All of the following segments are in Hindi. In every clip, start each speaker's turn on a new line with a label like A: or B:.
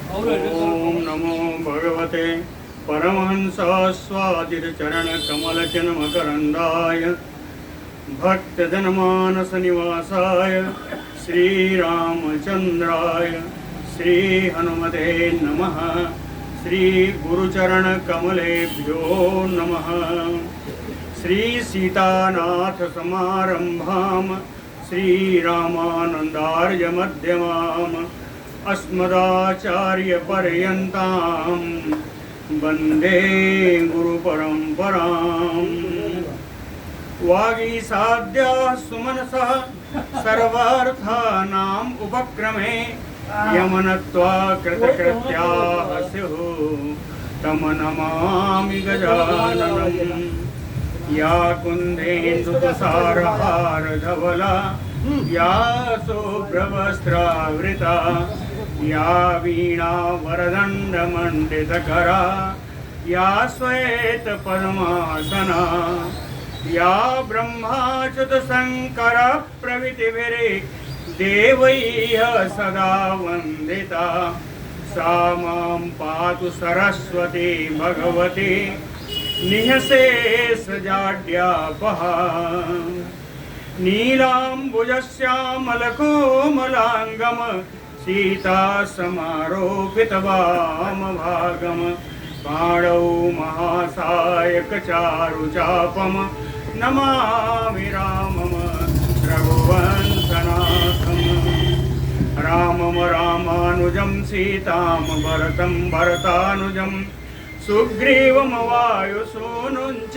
A: ओम नमो भगवते परमहंस स्वादित चरण कमल मकरंदाय भक्तजनमानस निवासाय श्री रामचंद्राय श्री हनुमते नमः। श्री गुरुचरण कमलेभ्यो नमः। श्री सीतानाथ समारंभाम श्री रामानंदार्य मध्यमाम अस्मदाचार्य पर्यन्ताम वंदे गुरु परंपराम। वागीसाद्याः सुमनसः सर्वार्थानाम् उपक्रमे यमनत्वा कृतकृत्याः स्युः तं नमामि गजाननम्। या कुन्देन्दुतुषारहारधवला या शुभ्रवस्त्रावृता या वीणा वरदण्डमण्डितकरा या श्वेतपद्मासना या ब्रह्माच्युतशङ्करः प्रभृतिभिः देवैः सदा वन्दिता सा मां पातु सरस्वती भगवती निःशेषजाड्यापहा। नीलाम्बुजश्यामलकोमलाङ्गम सीतासमारोपितवामभागम पाणौ महासायकचारुचापम नमामि रामम रघुवंशनाथम। रामम रामानुजं सीताम भरतं भरतानुजं सुग्रीवम वायुसूनुञ्च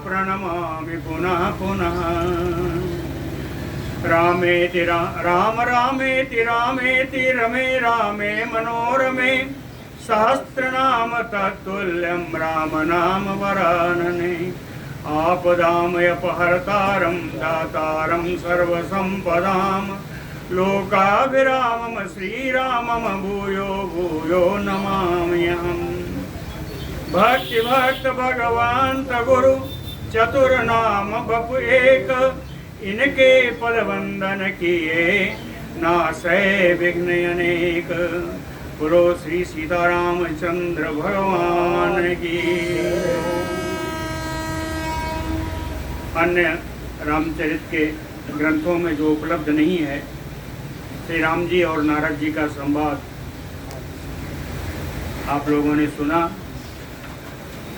A: प्रणमामि पुनः पुनः। रामेति राम रामेति रामेति रमे रामे मनोरमे सहस्रनाम तत्तुल्यं राम नाम वरानने। आपदामयपहर्तारं दातारं सर्वसम्पदां लोकाभिरामं श्रीरामं भूयो भूयो नमाम्यहम्। भक्ति भक्त भगवंत गुरु चतुर्नाम बपु एक इनके पद वंदन किए नासै विघ्न अनेक। बोलो श्री सीतारामचंद्र भगवान की। अन्य रामचरित के ग्रंथों में जो उपलब्ध नहीं है, श्री राम जी और नारद जी का संवाद आप लोगों ने सुना।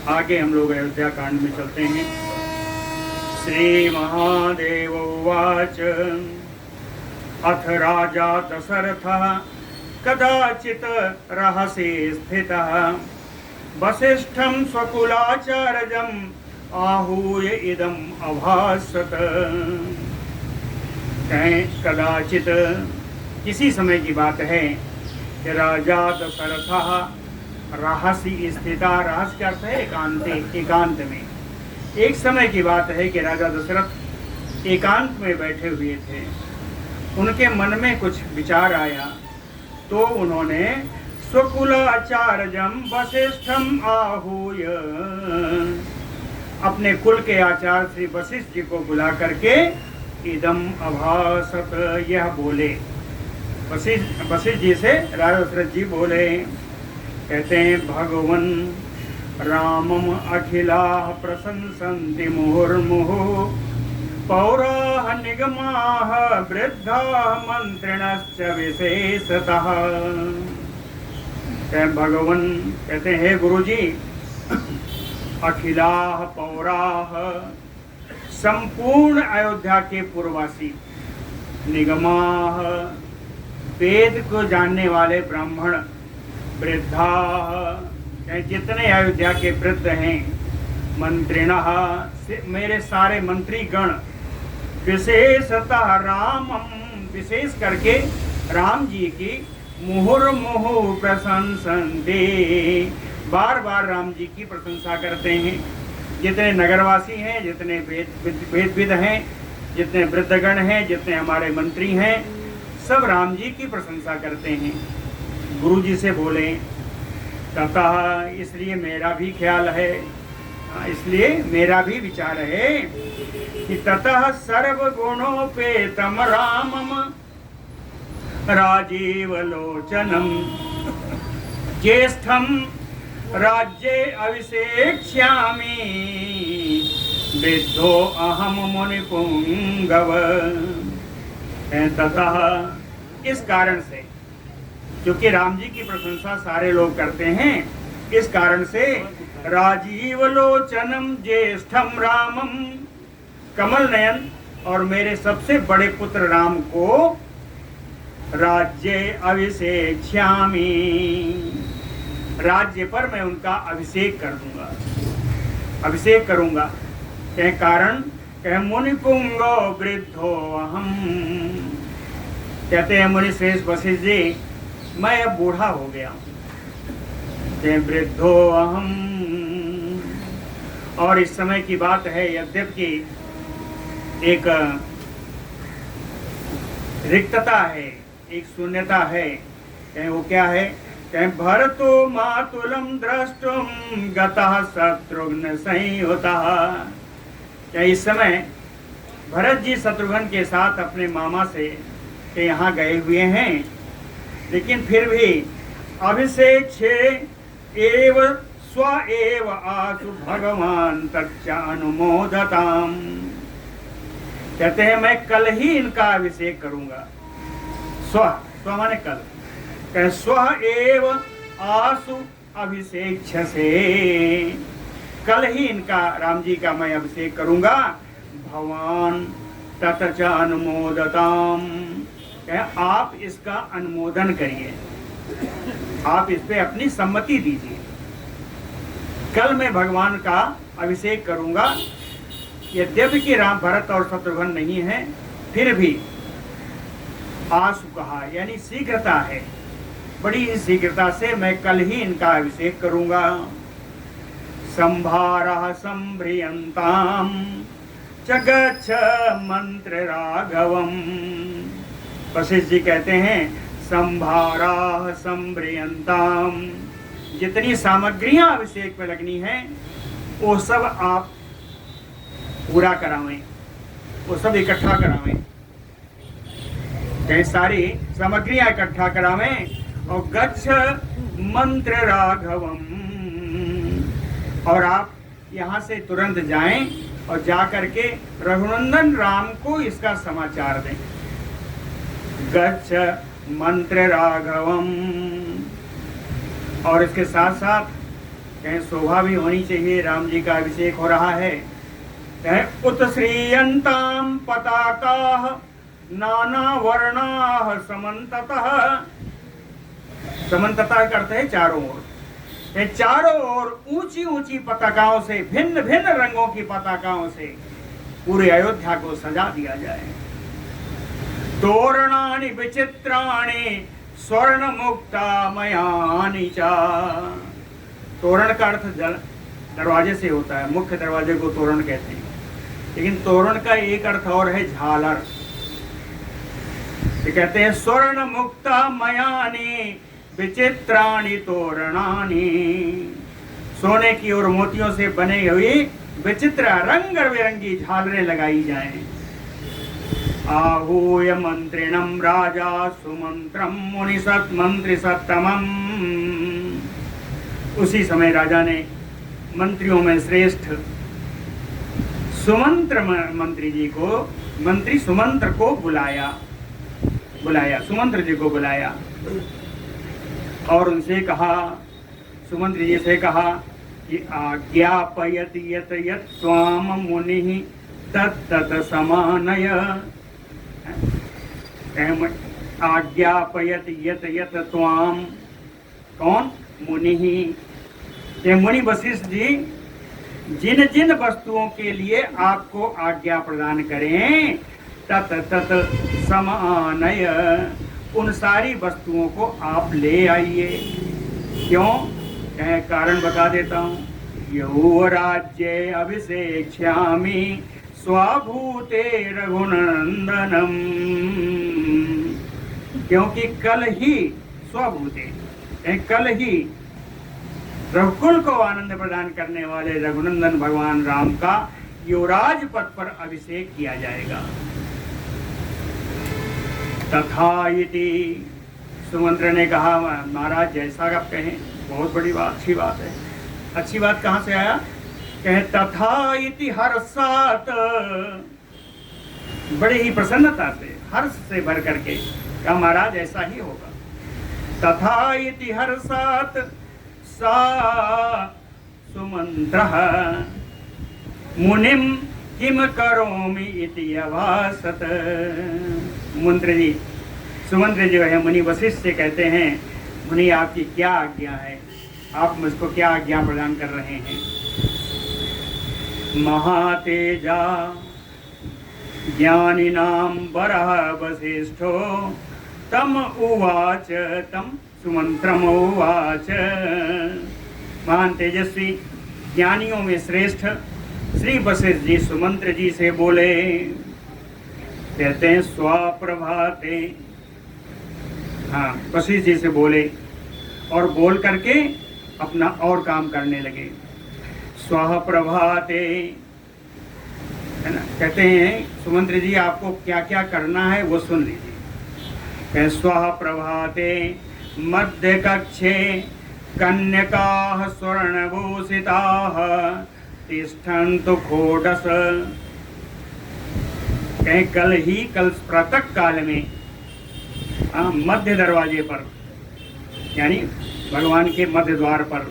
A: आगे हम लोग अयोध्या कांड में चलते हैं। श्री महादेव उवाच अथ राजा दशरथः कदाचित् रहसि स्थितः वसिष्ठं स्वकुलाचार्यम् आहूय इदम् अभाषत। कदाचित् किसी समय की बात है कि राजा दशरथः रहस्य स्थिता। रहस्य का अर्थ है एकांत में। एक समय की बात है कि राजा दशरथ एकांत में बैठे हुए थे। उनके मन में कुछ विचार आया तो उन्होंने स्वकुलाचार्यं वसिष्ठं आहूय अपने कुल के आचार्य श्री वशिष्ठ जी को बुला करके इदम अभाषत यह बोले। वशिष्ठ जी से राजा दशरथ जी बोले, कहते हैं भगवन रामम अखिलाः प्रशंसन्ति मुहुर्मुहुः पौराः निगमाः वृद्धाः मंत्रिणश्च विशेषतः। भगवन कहते हैं गुरुजी, अखिलाः पौराः संपूर्ण अयोध्या के पूर्ववासी, निगमाः वेद को जानने वाले ब्राह्मण, वृद्धा जितने अयोध्या के वृद्ध हैं, मंत्रिणः मेरे सारे मंत्री गण, विशेषतः रामम विशेष करके राम जी की मुहुर्मुहु प्रशंसन्ते बार बार राम जी की प्रशंसा करते हैं। जितने नगरवासी हैं, जितने वेदविद हैं, जितने वृद्धगण हैं, जितने हमारे मंत्री हैं, सब राम जी की प्रशंसा करते हैं। गुरु जी से बोले, ततः इसलिए मेरा भी ख्याल है, इसलिए मेरा भी विचार है कि ततः सर्वगुणोपेतम रामम राजीव लोचनम ज्येष्ठम राज्ये अभिषेक्ष्यामि वृद्धो अहम मुनि पुंगव। ततः इस कारण से, क्योंकि राम जी की प्रशंसा सारे लोग करते हैं, इस कारण से राजीव लोचनम ज्येष्ठम रामम, कमल नयन और मेरे सबसे बड़े पुत्र राम को राज्य अभिषेक्ष्यामि, राज्य पर मैं उनका अभिषेक कर दूंगा, अभिषेक करूंगा। क्या कारण? कह मुनि पुंगो वृद्धो अहम, कहते हैं मुनि श्रेष्ठ वशिष्ठ जी, मैं अब बूढ़ा हो गया हूं, वृद्धो अहम। और इस समय की बात है, यद्यपि एक रिक्तता है, एक शून्यता है। कहें वो क्या है? कहें भरतो मातुलम द्रष्टुम गतः शत्रुघ्न संयुतः। क्या इस समय भरत जी शत्रुघ्न के साथ अपने मामा से के यहाँ गए हुए हैं, लेकिन फिर भी अभिषेक छे एव स्व एव आसु भगवान तच्च अनुमोदताम। कहते हैं मैं कल ही इनका अभिषेक करूंगा। स्व, स्व माने कल, कह स्व एव आसु अभिषेक से, कल ही इनका राम जी का मैं अभिषेक करूंगा। भगवान ततच अनुमोदताम, कह आप इसका अनुमोदन करिए, आप इस पे अपनी सम्मति दीजिए। कल मैं भगवान का अभिषेक करूंगा। यद्यपि कि राम भरत और शत्रुघ्न नहीं है, फिर भी आशु कहा, यानी शीघ्रता है, बड़ी ही शीघ्रता से मैं कल ही इनका अभिषेक करूंगा। संभारः संभ्रियंताम च गच्छ मंत्र राघवम। वशिष्ठ जी कहते हैं संभारः संभ्रियंताम, जितनी सामग्रियां अभिषेक में लगनी है वो सब आप पूरा करावें, वो सब इकट्ठा करावें, कई सारी सामग्रियां इकट्ठा करावें। और गच्छ मंत्र राघवम, और आप यहाँ से तुरंत जाएं और जा करके रघुनंदन राम को इसका समाचार दें। गच्छ मंत्र राघवम, और इसके साथ साथ कहीं शोभा भी होनी चाहिए, राम जी का अभिषेक हो रहा है। उत्श्रीयन्तां पताकाः नाना वर्णाः समन्ततः, समन्ततः करते हैं चारों ओर, चारों ओर ऊंची ऊंची पताकाओं से, भिन्न भिन्न रंगों की पताकाओं से पूरे अयोध्या को सजा दिया जाए। तोरणानि विचित्राणि स्वर्ण मुक्तामयानि च। तोरण का अर्थ दरवाजे से होता है, मुख्य दरवाजे को तोरण कहते हैं, लेकिन तोरण का एक अर्थ और है झालर। ये कहते हैं स्वर्ण मुक्तामयानि विचित्राणि तोरणानि, सोने की और मोतियों से बने हुई विचित्र रंग बिरंगी झालरें लगाई जाएं। आहूय मंत्रिणम राजा सुमंत्रम मुनिसत मंत्री सत्तमम। उसी समय राजा ने मंत्रियों में श्रेष्ठ सुमंत्र मंत्री जी को, मंत्री सुमंत्र को बुलाया, सुमंत्र जी को बुलाया और उनसे कहा, सुमंत्र जी से कहा कि आज्ञापयत यत यत त्वाम मुनिः तत्तत समानय। आज्ञापयत यत यत त्वाम, कौन? मुनिः। ये मुनि वशिष्ठ जी जिन जिन वस्तुओं के लिए आपको आज्ञा प्रदान करें, तत तत समानय, उन सारी वस्तुओं को आप ले आइए। क्यों? कारण बता देता हूँ। यो राज्ये अभिषेक्ष्यामि स्वाभूते रघुनंदनम, क्योंकि कल ही स्वभूते, कल ही रघुकुल को आनंद प्रदान करने वाले रघुनंदन भगवान राम का युवराज पद पर अभिषेक किया जाएगा। तथा इति सुमंत्र ने कहा महाराज जैसा आप कहें, बहुत बड़ी बात, अच्छी बात है। अच्छी बात कहाँ से आया? कहे तथा इति हर्षात, बड़े ही प्रसन्नता से, हर्ष से भर करके कहा महाराज ऐसा ही होगा। तथा इति हर्षात सा सुमंत्रः मुनिम किम करोमि इति अभासत। सुमंत्र जो है मुनि वशिष्ठ से कहते हैं, मुनि आपकी क्या आज्ञा है, आप मुझको क्या आज्ञा प्रदान कर रहे हैं? महातेजा ज्ञानिनां वरः वसिष्ठो तम उवाच, तम सुमंत्रम उवाच। महान तेजस्वी ज्ञानियों में श्रेष्ठ श्री वशिष्ठ जी सुमंत्र जी से बोले, कहते हैं स्वप्रभाते, हाँ वशिष्ठ जी से बोले और बोल करके अपना और काम करने लगे। स्वप्रभाते है ना, कहते हैं सुमंत्र जी आपको क्या क्या करना है वो सुन लीजिए। स्वप्रभाते मध्य कक्षे कन्यकाः स्वर्णभूषिताः तिष्ठन्तु खोडस। कहीं कल प्रातः काल में मध्य दरवाजे पर, यानी भगवान के मध्य द्वार पर,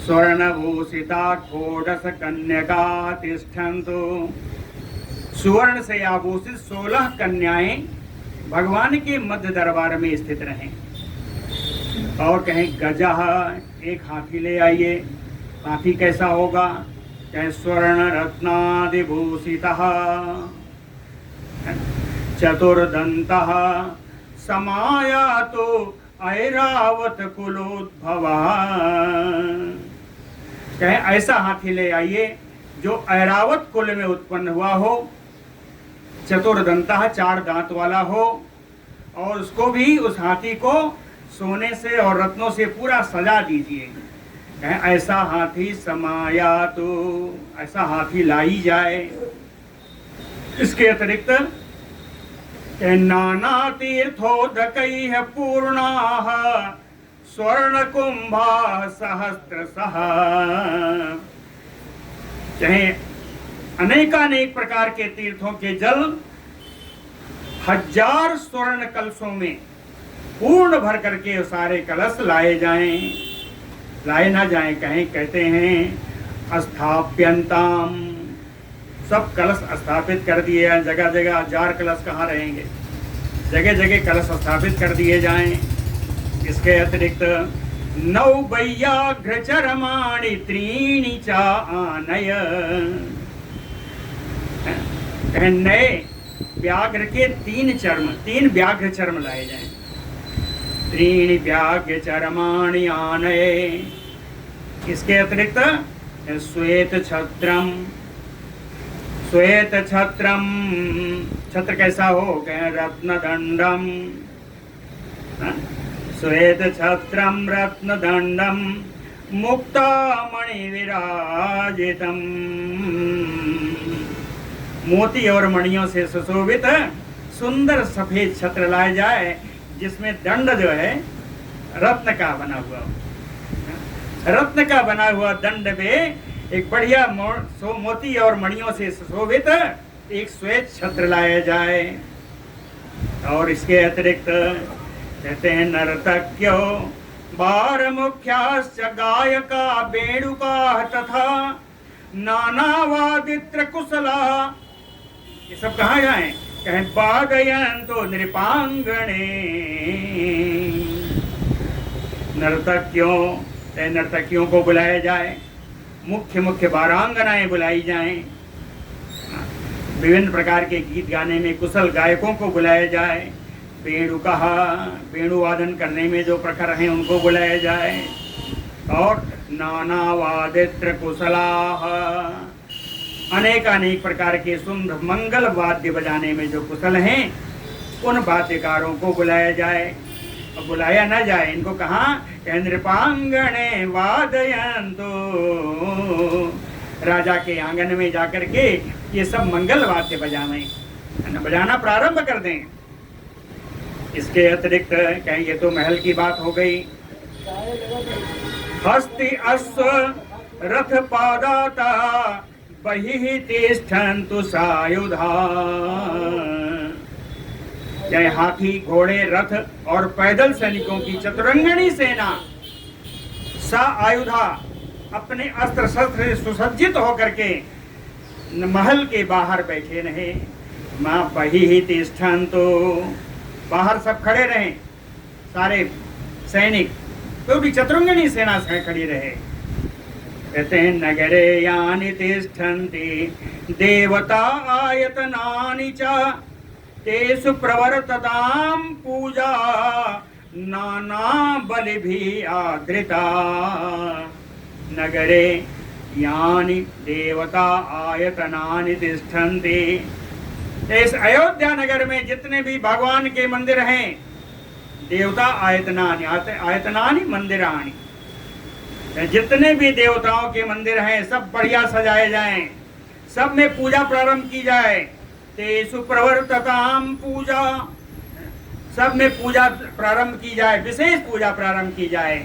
A: स्वर्णभूषिता खोडस कन्यका तिष्ठन्तु, सुवर्ण से आभूषित 16 कन्याएं भगवान के मध्य दरबार में स्थित रहें। और कहें गजः, एक हाथी ले आइए। हाथी कैसा होगा? कहें स्वर्ण रत्नादिभूषितः चतुर्दन्तः समायातो ऐरावत कुलोद्भवः। कहें ऐसा हाथी ले आइए जो ऐरावत कुल में उत्पन्न हुआ हो, चतुर्दंता 4 दांत वाला हो, और उसको भी, उस हाथी को सोने से और रत्नों से पूरा सजा दीजिए। ऐसा हाथी समाया, तो ऐसा हाथी लाई जाए। इसके अतिरिक्त नाना तीर्थोदकैः पूर्णाः स्वर्ण कुंभा सहस्त्रशः। चाहे अनेकानेक प्रकार के तीर्थों के जल 1000 स्वर्ण कलशों में पूर्ण भर करके सारे कलश लाए जाएं, लाए ना जाएं। कहते हैं स्थाप्यंताम, सब कलश स्थापित कर दिए हैं। जगह जगह 1000 कलश कहाँ रहेंगे, जगह जगह कलश स्थापित कर दिए जाएं। इसके अतिरिक्त 9 वैयाघ्र चरमाणि त्रीणि च आनय, नए व्याघ्र के 3 व्याघ्र चर्म लाए जाएं। त्रीणि व्याघ्र चरमाणि आनय। इसके अतिरिक्त श्वेत छत्रम, छत्र कैसा हो? कहें रत्नदंडम, श्वेत छत्रम रत्नदंडम मुक्तामणि विराजितम। मोती और मणियों से सुशोभित सुंदर सफेद छत्र लाया जाए, जिसमें दंड जो है रत्न का बना हुआ, रत्न का बना हुआ दंड में एक बढ़िया मोती और मणियों से सुशोभित एक श्वेत छत्र लाया जाए। और इसके अतिरिक्त कहते हैं नर्तक्यो बार मुख्याश्च गायका वेणुका तथा नानावादित्र कुशला। ये सब कहाँ जाए? कहें वादयन्तो नृपांगणे। नर्तकियों को बुलाया जाए, मुख्य मुख्य बारांगनाएं बुलाई जाएं, विभिन्न प्रकार के गीत गाने में कुशल गायकों को बुलाया जाए, वेणु वादन करने में जो प्रखर हैं उनको बुलाया जाए, और नाना वादित्र कुशलाः, अनेक प्रकार के सुंदर मंगल वाद्य बजाने में जो कुशल हैं उन वाद्यकारों को बुलाया जाए। अब बुलाया न जाए, इनको कहाँ? नृपांगणे वादयन्तो, राजा के आंगन में जाकर के ये सब मंगल वाद्य बजाना प्रारंभ कर दें। इसके अतिरिक्त कहें ये तो महल की बात हो गई। हस्ति अश्व रथ पादाता बहिः तिष्ठन्तु सायुधा। चाहे हाथी घोड़े रथ और पैदल सैनिकों की चतुरंगनी सेना सा आयुधा अपने अस्त्र शस्त्र सुसज्जित होकर के महल के बाहर बैठे रहे। मां बहिः तिष्ठन्तु, बाहर सब खड़े रहे, सारे सैनिक तो भी चतुरंगनी सेना से खड़ी रहे। कहते हैं नगरे यानि तिष्ठन्ति देवता आयतनानि च तेषु प्रवर्ततां पूजा नाना बलिभिः आदृता। नगरे यानि देवता आयतनानि तिष्ठन्ति, इस अयोध्या नगर में जितने भी भगवान के मंदिर हैं, देवता आयतनानि, आयतनानि मंदिराणि, जितने भी देवताओं के मंदिर हैं सब बढ़िया सजाए जाएं, सब में पूजा प्रारंभ की जाए। तेषु प्रवर्तताम पूजा, सब में पूजा प्रारंभ की जाए, विशेष पूजा प्रारंभ की जाए।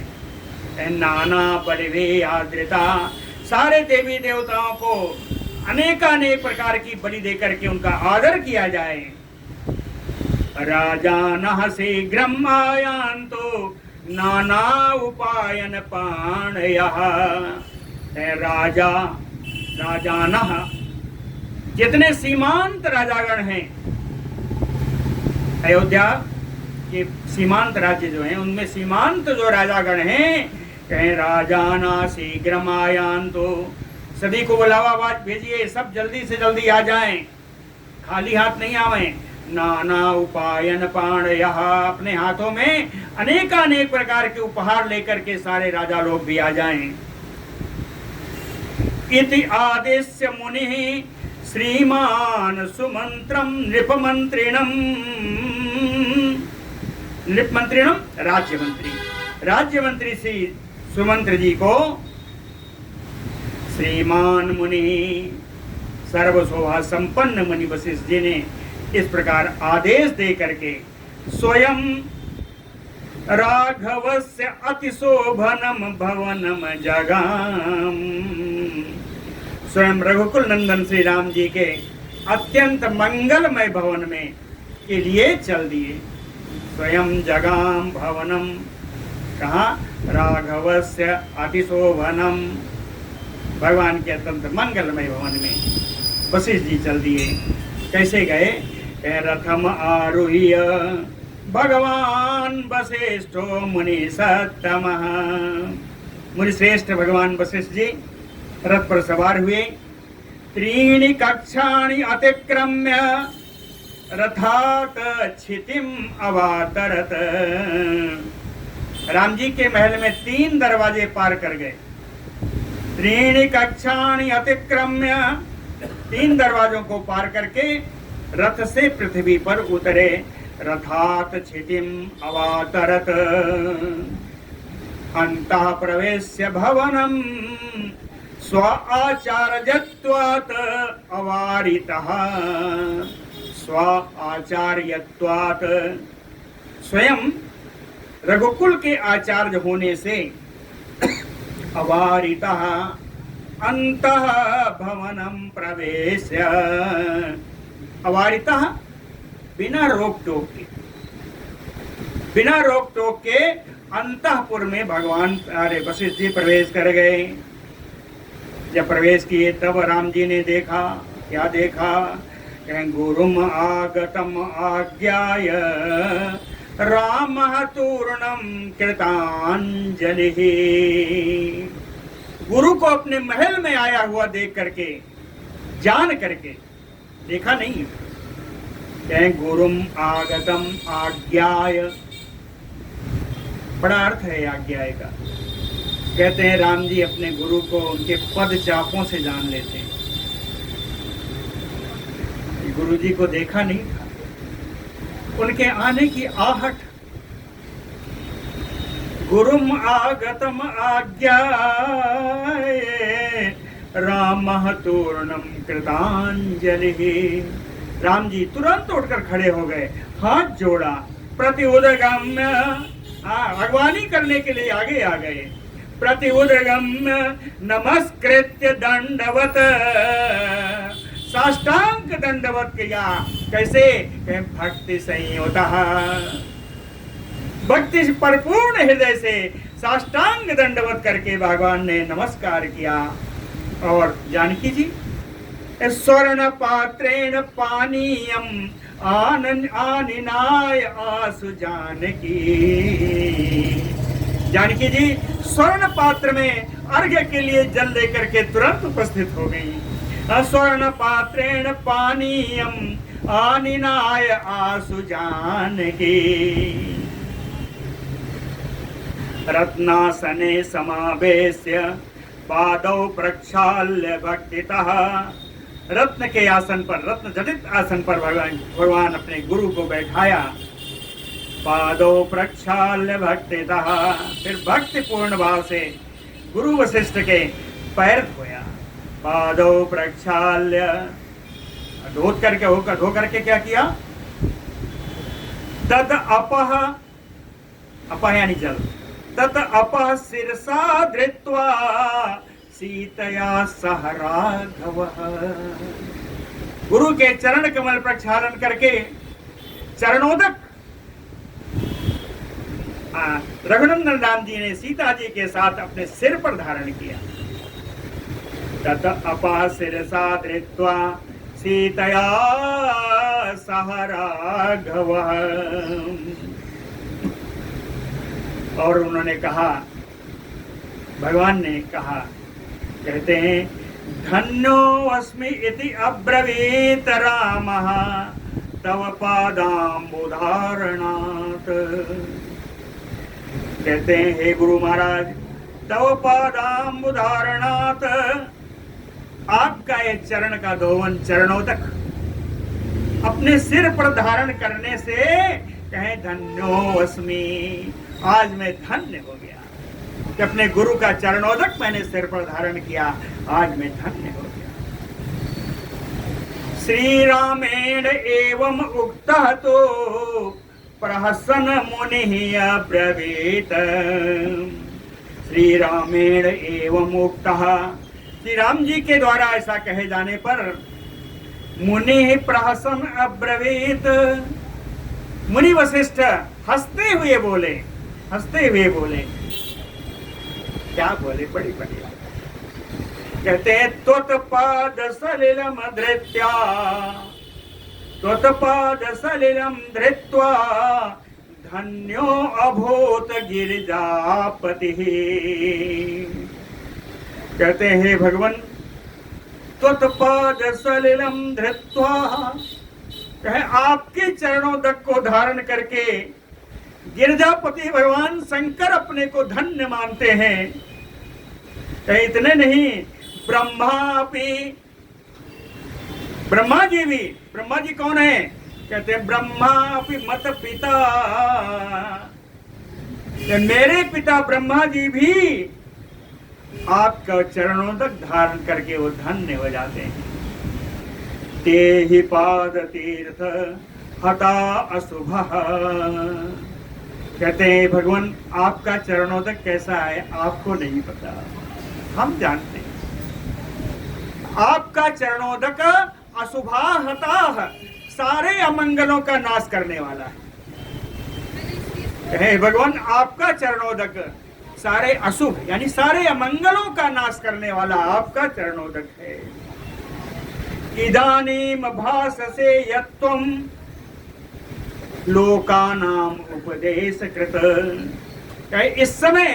A: नाना बलिभिः आदृता, सारे देवी देवताओं को अनेकानेक प्रकार की बलि देकर के उनका आदर किया जाए। राजानः शीघ्रम् आयान्तु नाना उपायन पाणयः। राजानः जितने सीमांत राजागण हैं, अयोध्या के सीमांत राज्य जो हैं उनमें सीमांत जो राजागण हैं, कहें राजाना शीघ्रम् आयान्तु, सभी को बुलावा आवाज भेजिए, सब जल्दी से जल्दी आ जाएं, खाली हाथ नहीं आवें। नाना उपायन पाणयः, अपने हाथों में अनेकानेक प्रकार के उपहार लेकर के सारे राजा लोग भी आ जाएं। इति आदेश्य मुनिः श्रीमान सुमंत्रम नृपमंत्रिणम, नृपमंत्रिणम राज्य मंत्री श्री सुमंत्र जी को श्रीमान मुनि, सर्वशोभा संपन्न मुनि वशिष्ठ जी ने इस प्रकार आदेश दे करके स्वयं राघवस्य अतिशोभनम भवनम जगाम, स्वयं रघुकुल नंदन श्री राम जी के अत्यंत मंगलमय भवन में के लिए चल दिए। स्वयं जगाम भवनम, कहा राघवस्य अतिशोभनम, भगवान के अत्यंत मंगलमय भवन में वशिष्ठ जी चल दिए। कैसे गए? रथम आरुह्य भगवान वशिष्ठो मुनि सत्तमः, मुनि श्रेष्ठ भगवान वशिष्ठ जी रथ पर सवार हुए। त्रीणि कक्षाणि अतिक्रम्य रथात क्षितिम अवातरत, राम जी के महल में 3 दरवाजे पार कर गए। त्रीणि कक्षाणि अतिक्रम्य, 3 दरवाजों को पार करके रथ से पृथ्वी पर उतरे। रथात क्षितिम अवातरत अंतः प्रवेश्य भवनम स्व आचार्यत्वात् अवारितः, स्व आचार्यत्वात्, स्वयं रघुकुल के आचार्य होने से अवारितः अंतः भवनम प्रवेश्य, अवारितः बिना रोक टोक के अंतःपुर में भगवान वशिष्ठ जी प्रवेश कर गए। जब प्रवेश किए तब राम जी ने देखा, क्या देखा? गुरुम आगतम आज्ञाय रामः तूर्णम कृतांजलिः, गुरु को अपने महल में आया हुआ देख करके, जान करके, देखा नहीं, गुरुम आगतम आज्ञाय, बड़ा अर्थ है आज्ञाय का। कहते हैं राम जी अपने गुरु को उनके पद चापों से जान लेते हैं। गुरु जी को देखा नहीं था, उनके आने की आहट, गुरुम आगतम आज्ञाय रामः तूर्णम कृतांजलिः, राम जी तुरंत उठकर खड़े हो गए, हाथ जोड़ा, प्रति उदगम्य, भगवानी करने के लिए आगे आ गए। प्रति उदगम्य नमस्कृत्य दंडवत, साष्टांग दंडवत किया। कैसे? भक्ति संयुत, भक्ति से परिपूर्ण हृदय से साष्टांग दंडवत करके भगवान ने नमस्कार किया। और जानकी जी, स्वर्ण पात्रेण पानीयम आनिनाय आसु जानकी। जानकी जी स्वर्ण पात्र में अर्घ्य के लिए जल लेकर के तुरंत उपस्थित हो गई। स्वर्ण पात्रेण पानीयम आनिनाय आसु जानकी। रत्नासने समावेश्य पादौ प्रक्षाल्य भक्तितः, रत्न के आसन पर, रत्न जटित आसन पर भगवान अपने गुरु को बैठाया। पादौ प्रक्षाल्य भक्तितः, फिर भक्ति पूर्ण भाव से गुरु वशिष्ठ के पैर धोया। पादौ प्रक्षाल्य, धो करके क्या किया? तद अपह, अपह यानी जल, तत अपह शिरसा धृत्वा सीतया सह राघवः। गुरु के चरण कमल प्रक्षालन करके चरणोदक रघुनंदन राम जी ने सीता जी के साथ अपने सिर पर धारण किया। तत अपह शिरसा धृत्वा सीतया सह राघवः। और उन्होंने कहा, भगवान ने कहा, कहते हैं धन्यो अस्मि इति अब्रवीत रामः तव पादाम्बुधारणात्। कहते हैं हे गुरु महाराज, तव पादाम्बुधारणात्, आपका ये चरण का धोवन, चरणों तक अपने सिर पर धारण करने से कहे धन्यो अस्मि, आज मैं धन्य हो गया कि अपने गुरु का चरणोदक मैंने सिर पर धारण किया, आज मैं धन्य हो गया। श्री रामेण एवं उक्तः तो प्रहसन मुनि अब्रवीत। श्री रामेण एवं उक्तः, श्री राम जी के द्वारा ऐसा कहे जाने पर मुनि प्रहसन अब्रवीत, मुनि वशिष्ठ हंसते हुए बोले, हंसते हुए बोले। क्या बोले? बड़ी बढ़िया। कहते हैं त्वत्पाद सलिलम धृत्या, त्वत्पाद सलिलम धृत्वा धन्यो अभूत गिरिजापति। कहते हैं हे भगवान, त्वत्पाद सलिलम धृत्वा, कहे आपके चरणों तक को धारण करके गिरजापति भगवान शंकर अपने को धन्य मानते हैं। कहीं इतने नहीं, ब्रह्मा जी भी, ब्रह्मा जी कौन है? कहते हैं ब्रह्मा अपि मत पिता, मेरे पिता ब्रह्मा जी भी आपका चरणों तक धारण करके वो धन्य हो जाते हैं। ते ही पाद तीर्थ हता अशुभः। कहते हैं भगवान आपका चरणोदक कैसा है आपको नहीं पता, हम जानते हैं। आपका चरणोदक अशुभाहता, सारे अमंगलों का नाश करने वाला है। कहे भगवान आपका चरणोदक सारे अशुभ यानी सारे अमंगलों का नाश करने वाला आपका चरणोदक है। इदानीम भाससे यत्त्वं लोकानाम उपदेश कृत। इस समय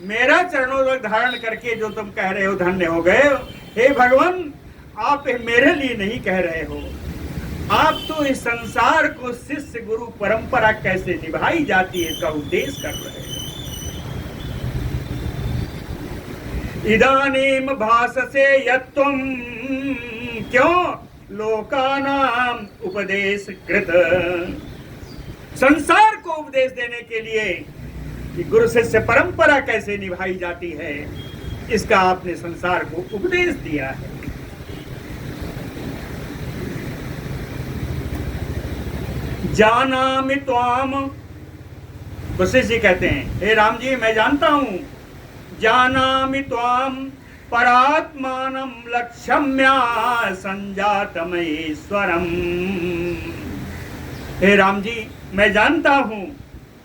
A: मेरा चरणोदक धारण करके जो तुम कह रहे हो धन्य हो गए, हे भगवान आप मेरे लिए नहीं कह रहे हो, आप तो इस संसार को शिष्य गुरु परंपरा कैसे निभाई जाती है इसका उपदेश कर रहे हो। इदानीम भाससे यत्त्वं, क्यों? लोकानाम उपदेश कृत, संसार को उपदेश देने के लिए कि गुरु शिष्य परंपरा कैसे निभाई जाती है इसका आपने संसार को उपदेश दिया है। जानामि त्वाम, वशिष्ठ जी कहते हैं हे राम जी मैं जानता हूँ, जानामि त्वाम परात्मानं लक्ष्म्या संजातमहेश्वरम। हे राम जी मैं जानता हूँ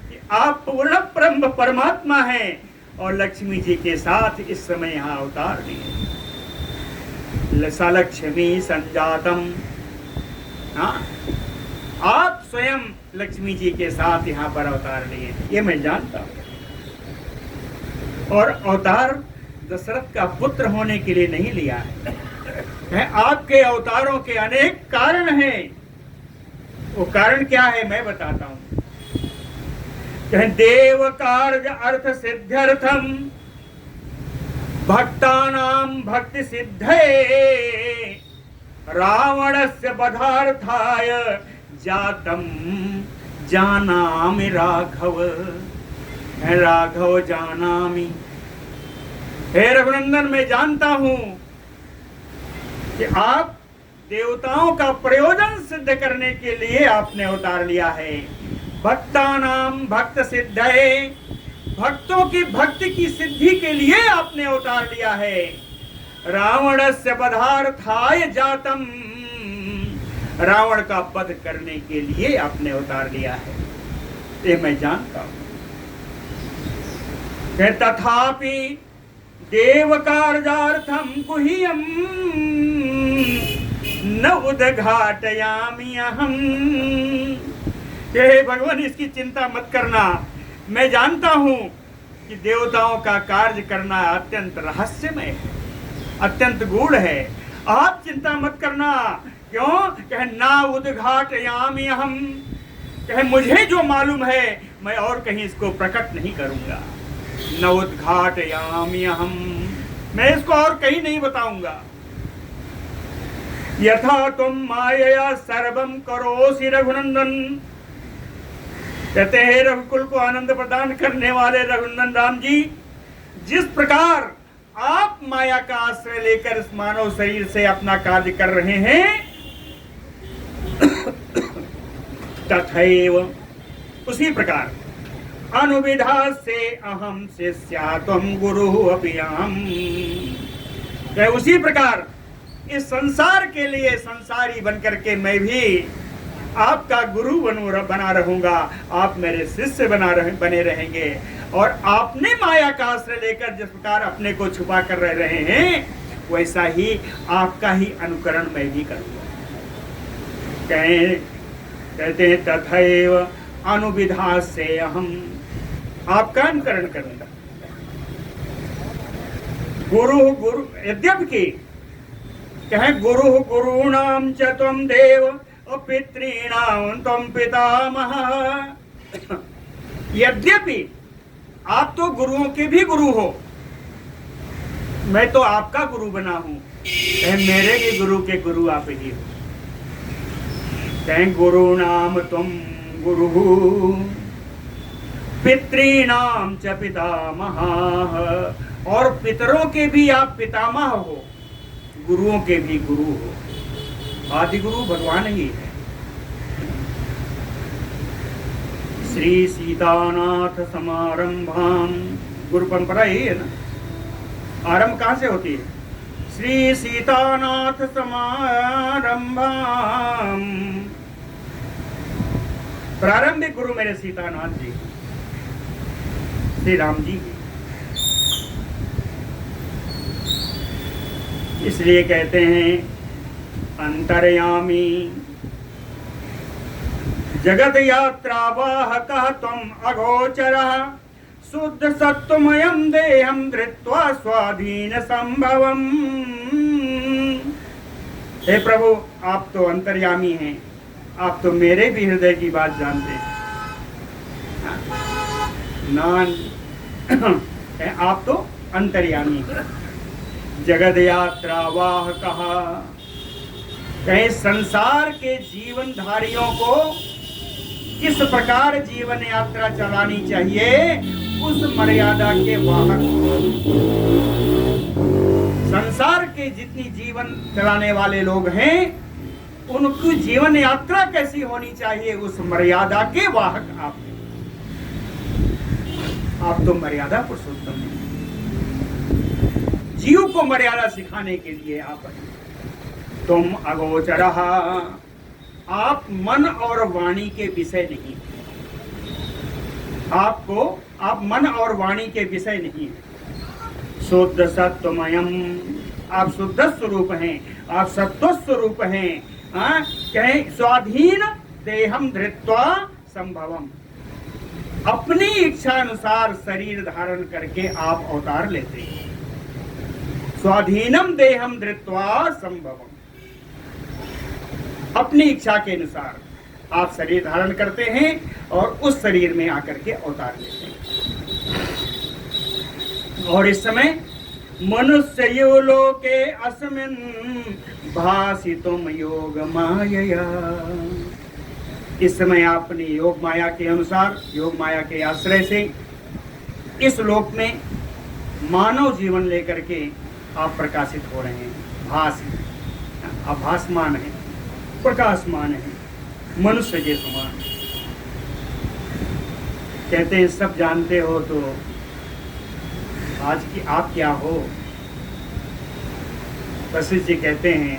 A: कि आप पूर्ण ब्रह्म परमात्मा हैं और लक्ष्मी जी के साथ इस समय यहाँ अवतार लिए। लक्ष्मी संजातम, हाँ आप स्वयं लक्ष्मी जी के साथ यहाँ पर अवतार लिए, ये मैं जानता हूँ। और अवतार दशरथ का पुत्र होने के लिए नहीं लिया है, आपके अवतारों के अनेक कारण हैं। वो कारण क्या है मैं बताता हूँ। देव कार्य अर्थ सिद्ध्यर्थम भक्तानां भक्ति सिद्धये रावणस्य वधार्थाय जातम जानामि राघव। राघव जानामि, हे रघुनंदन मैं जानता हूं कि आप देवताओं का प्रयोजन सिद्ध करने के लिए आपने अवतार लिया है। भक्तानाम भक्त सिद्धये, भक्तों की भक्ति की सिद्धि के लिए आपने अवतार लिया है। रावणस्य वधार्थाय जातम, रावण का वध करने के लिए आपने अवतार लिया है, ये मैं जानता हूं। तथापि देव कार्यार्थम गुह्यम न उद्घाटयामि अहम। हे भगवान इसकी चिंता मत करना, मैं जानता हूं कि देवताओं का कार्य करना अत्यंत रहस्यमय है, अत्यंत गूढ़ है। आप चिंता मत करना। क्यों? कहे ना उद्घाटयामि अहम, कहे मुझे जो मालूम है मैं और कहीं इसको प्रकट नहीं करूंगा। न उद्घाटयामि अहम, मैं इसको और कहीं नहीं बताऊंगा। यथा तुम मायया सर्वम करोसि रघुनंदन, कहते हैं रघुकुल को आनंद प्रदान करने वाले रघुनंदन राम जी, जिस प्रकार आप माया का आश्रय लेकर इस मानव शरीर से अपना कार्य कर रहे हैं, तथैव उसी प्रकार अनुविधा से अहम शिष्या तुम गुरु अभियाम, उसी प्रकार इस संसार के लिए संसारी बनकर के मैं भी आपका गुरु बना रहूंगा, आप मेरे शिष्य बने रहेंगे। और आपने माया का आश्रय लेकर जिस प्रकार अपने को छुपा कर रहे हैं, वैसा ही आपका ही अनुकरण मैं भी करूंगा। कहते हैं तथैव अनुविधा से हम, आपका अनुकरण करूंगा। गुरु यद्यपि कहे गुरु गुरूणाम च त्वं देव पितॄणां त्वं पितामह। यद्यपि आप तो गुरुओं के भी गुरु हो, मैं तो आपका गुरु बना हूं, मेरे भी गुरु के गुरु आप ही हो। कहें गुरूणाम त्वं गुरु पितॄणां च पितामह, और पितरों के भी आप पितामह हो, गुरुओं के भी गुरु हो। आदि गुरु भगवान ही है। श्री सीतानाथ समारंभाम, गुरु परंपरा यही है ना, आरंभ कहां से होती है? श्री सीतानाथ समारंभाम, प्रारंभिक गुरु मेरे सीतानाथ जी, श्री राम जी। इसलिए कहते हैं अंतर्यामी जगत यात्रा वाहकः त्वम् अगोचरः शुद्ध सत्वमयं देहं धृत्वा स्वाधीन संभवम्। हे प्रभु, आप तो अंतर्यामी हैं, आप तो मेरे भी हृदय की बात जानते हैं। आप तो अंतर्यामी हैं। जगत यात्रा वाहकः, कहीं संसार के जीवनधारियों को किस प्रकार जीवन यात्रा चलानी चाहिए, उस मर्यादा के वाहक। संसार के जितनी जीवन चलाने वाले लोग हैं, उनकी जीवन यात्रा कैसी होनी चाहिए, उस मर्यादा के वाहक आप तो मर्यादा पुरुषोत्तम हैं। जीव को मर्यादा सिखाने के लिए आप हैं। तुम अगोचरः, आप मन और वाणी के विषय नहीं, आप मन और वाणी के विषय नहीं है। शुद्ध सत्वमयम, आप शुद्ध स्वरूप हैं, आप सत्व स्वरूप हैं। कहें स्वाधीन देहम धृत्वा संभवम, अपनी इच्छा अनुसार शरीर धारण करके आप अवतार लेते हैं। स्वाधीनम देहम धृत्वा संभवम, अपनी इच्छा के अनुसार आप शरीर धारण करते हैं और उस शरीर में आकर के अवतार लेते हैं। और इस समय मनुष्य यो लोके अस्मिन् भासितुम योग मायया, इस समय अपनी योग माया के अनुसार, योग माया के आश्रय से इस लोक में मानव जीवन लेकर के आप प्रकाशित हो रहे हैं। भासित, आप भासमान हैं, प्रकाशमान हैं, मनुष्य के समान। कहते हैं सब जानते हो तो आज की आप क्या हो। वशिष्ठ जी कहते हैं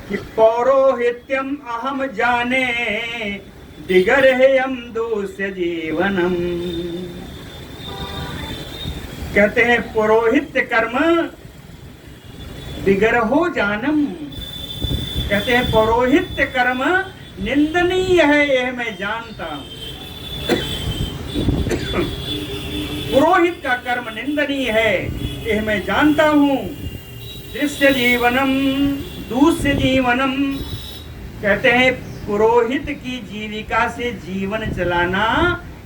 A: कि पौरोहित्यम अहम जाने दिगर्हेयम दूस्य जीवनम, कहते हैं पुरोहित्य कर्म दिगर्हो जानम, कहते हैं पौरोहित्य कर्म निंदनीय है, यह मैं जानता हूं। पुरोहित का कर्म निंदनीय है, यह मैं जानता हूं। दृश्य जीवनम दूसरे जीवनम, कहते हैं पुरोहित की जीविका से जीवन चलाना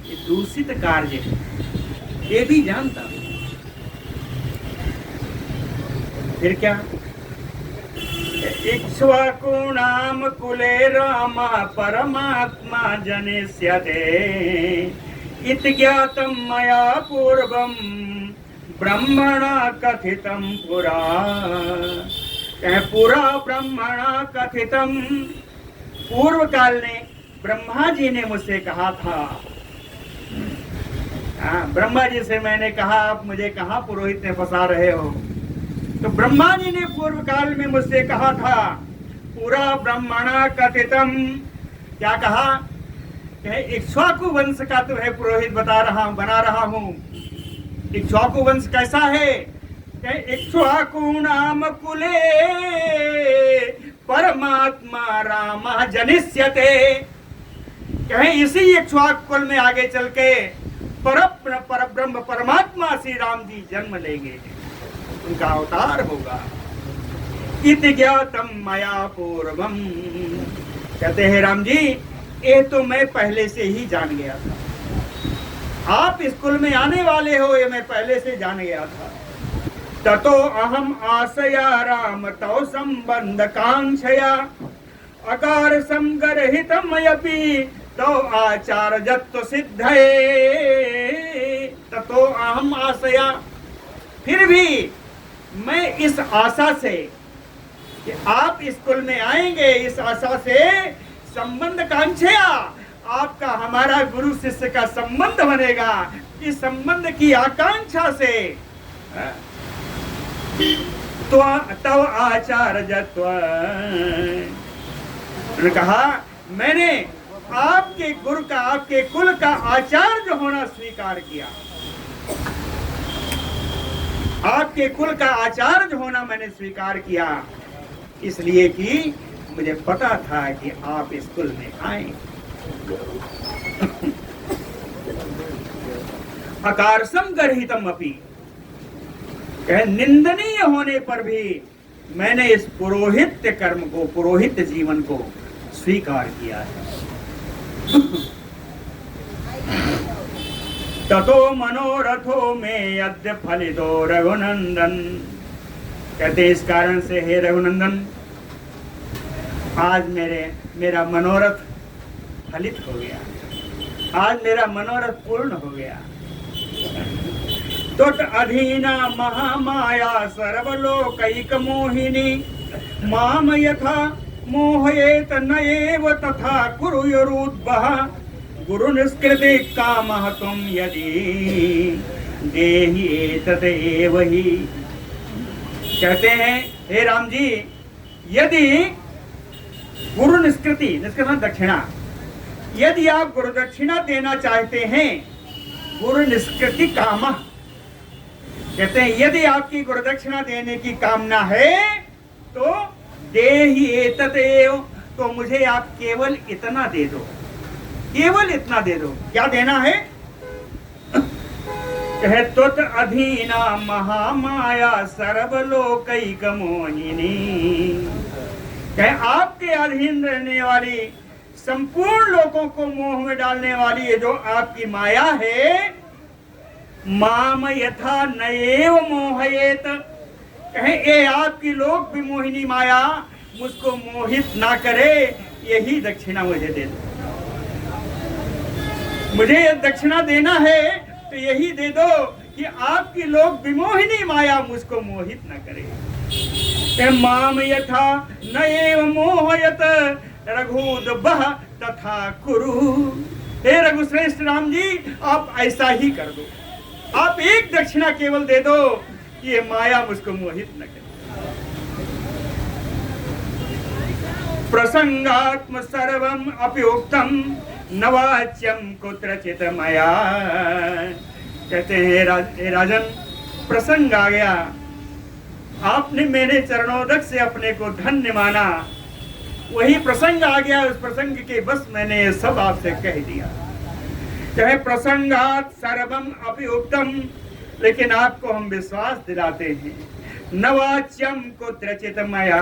A: ये दूषित कार्य है, ये भी जानता हूं। फिर क्या, इक्ष्वाकुणाम कुले रामा परमात्मा जनिष्यते इति ज्ञातं मया पूर्वं ब्रह्मणा कथितं पुरा, पुरा ब्रह्मणा कथितं, पूर्व काल ने ब्रह्मा जी ने मुझसे कहा था। ब्रह्मा जी से मैंने कहा आप मुझे कहाँ पुरोहित में फंसा रहे हो। तो ब्रह्मा जी ने पूर्व काल में मुझसे कहा था, पूरा ब्रह्मणा कथितम, क्या कहा, इक्ष्वाकु वंश का तुम्हें पुरोहित बना रहा हूं। इक्ष्वाकु वंश कैसा है, इक्ष्वाकु नाम कुले परमात्मा राम जनिष्यते, कहें इसी इक्ष्वाकु कुल में आगे चल के परब्रह्म परमात्मा श्री राम जी जन्म लेंगे, उनका अवतार होगा। इति ज्ञातम मया पूर्वम, कहते हैं राम जी ये तो मैं पहले से ही जान गया था। आप इस कुल में आने वाले हो, ये मैं पहले से जान गया था। ततो अहम आशया राम तौ संबंध कांक्षया अकार संगरहितमयपि तो आचार जत्व सिद्धये। ततो अहम आशया, फिर भी मैं इस आशा से कि आप इस कुल में आएंगे, इस आशा से संबंध कांक्षया, आपका हमारा गुरु शिष्य का संबंध बनेगा, इस संबंध की आकांक्षा से तो तव आचार जत्व, कहा मैंने आपके गुरु का, आपके कुल का आचार्य होना स्वीकार किया। आपके कुल का आचार्य होना मैंने स्वीकार किया, इसलिए कि मुझे पता था कि आप इस कुल में आए। अकारसम गर्हितम अपि, निंदनीय होने पर भी मैंने इस पुरोहित्य कर्म को, पुरोहित जीवन को स्वीकार किया है। ततो मनोरथो में अद्य फलितो रघुनंदन, कहते इस कारण से हे रघुनंदन आज मेरा मनोरथ फलित हो गया, आज मेरा मनोरथ पूर्ण हो गया। त्वत् अधीना महामाया सर्वलोकैक मोहिनी माम यथा मोहयेत न एव तथा कुरुयुरुद्भः गुरु निष्कृति कामः तुम यदि देहि एतदेव ही। कहते हैं हे राम जी, यदि गुरु निष्कृति दक्षिणा, यदि आप गुरु दक्षिणा देना चाहते हैं, गुरु निष्कृति कामः, कहते हैं यदि आपकी गुरु दक्षिणा देने की कामना है तो देहि एतदेव, तो मुझे आप केवल इतना दे दो, केवल इतना दे दो। क्या देना है? कहे तुत अधीना महामाया सर्वलोकैक मोहिनी, कहे आपके अधीन रहने वाली, संपूर्ण लोगों को मोह में डालने वाली ये जो आपकी माया है, माम यथा नएव मोहयेत, कहे ये आपकी लोक विमोहिनी माया मुझको मोहित ना करे, यही दक्षिणा मुझे दे दो। मुझे ये दक्षिणा देना है तो यही दे दो कि आपकी लोक विमोहिनी माया मुझको मोहित न करे। माम यथा नएव मोहयत रघुदबः तथा कुरु, हे रघुश्रेष्ठ राम जी, आप ऐसा ही कर दो, आप एक दक्षिणा केवल दे दो कि ये माया मुझको मोहित न करे। प्रसंगात्म सर्वम अप्युक्तम नवाच्यम कुत्रचित मया, कहते हैं राजन, प्रसंग आ गया, आपने मेरे चरणोदक से अपने को धन्य माना, वही प्रसंग आ गया, उस प्रसंग के बस मैंने ये सब आपसे कह दिया। चाहे प्रसंगात सर्वम अप्युक्तम, लेकिन आपको हम विश्वास दिलाते हैं, नवाच्यम कुत्रचित मया,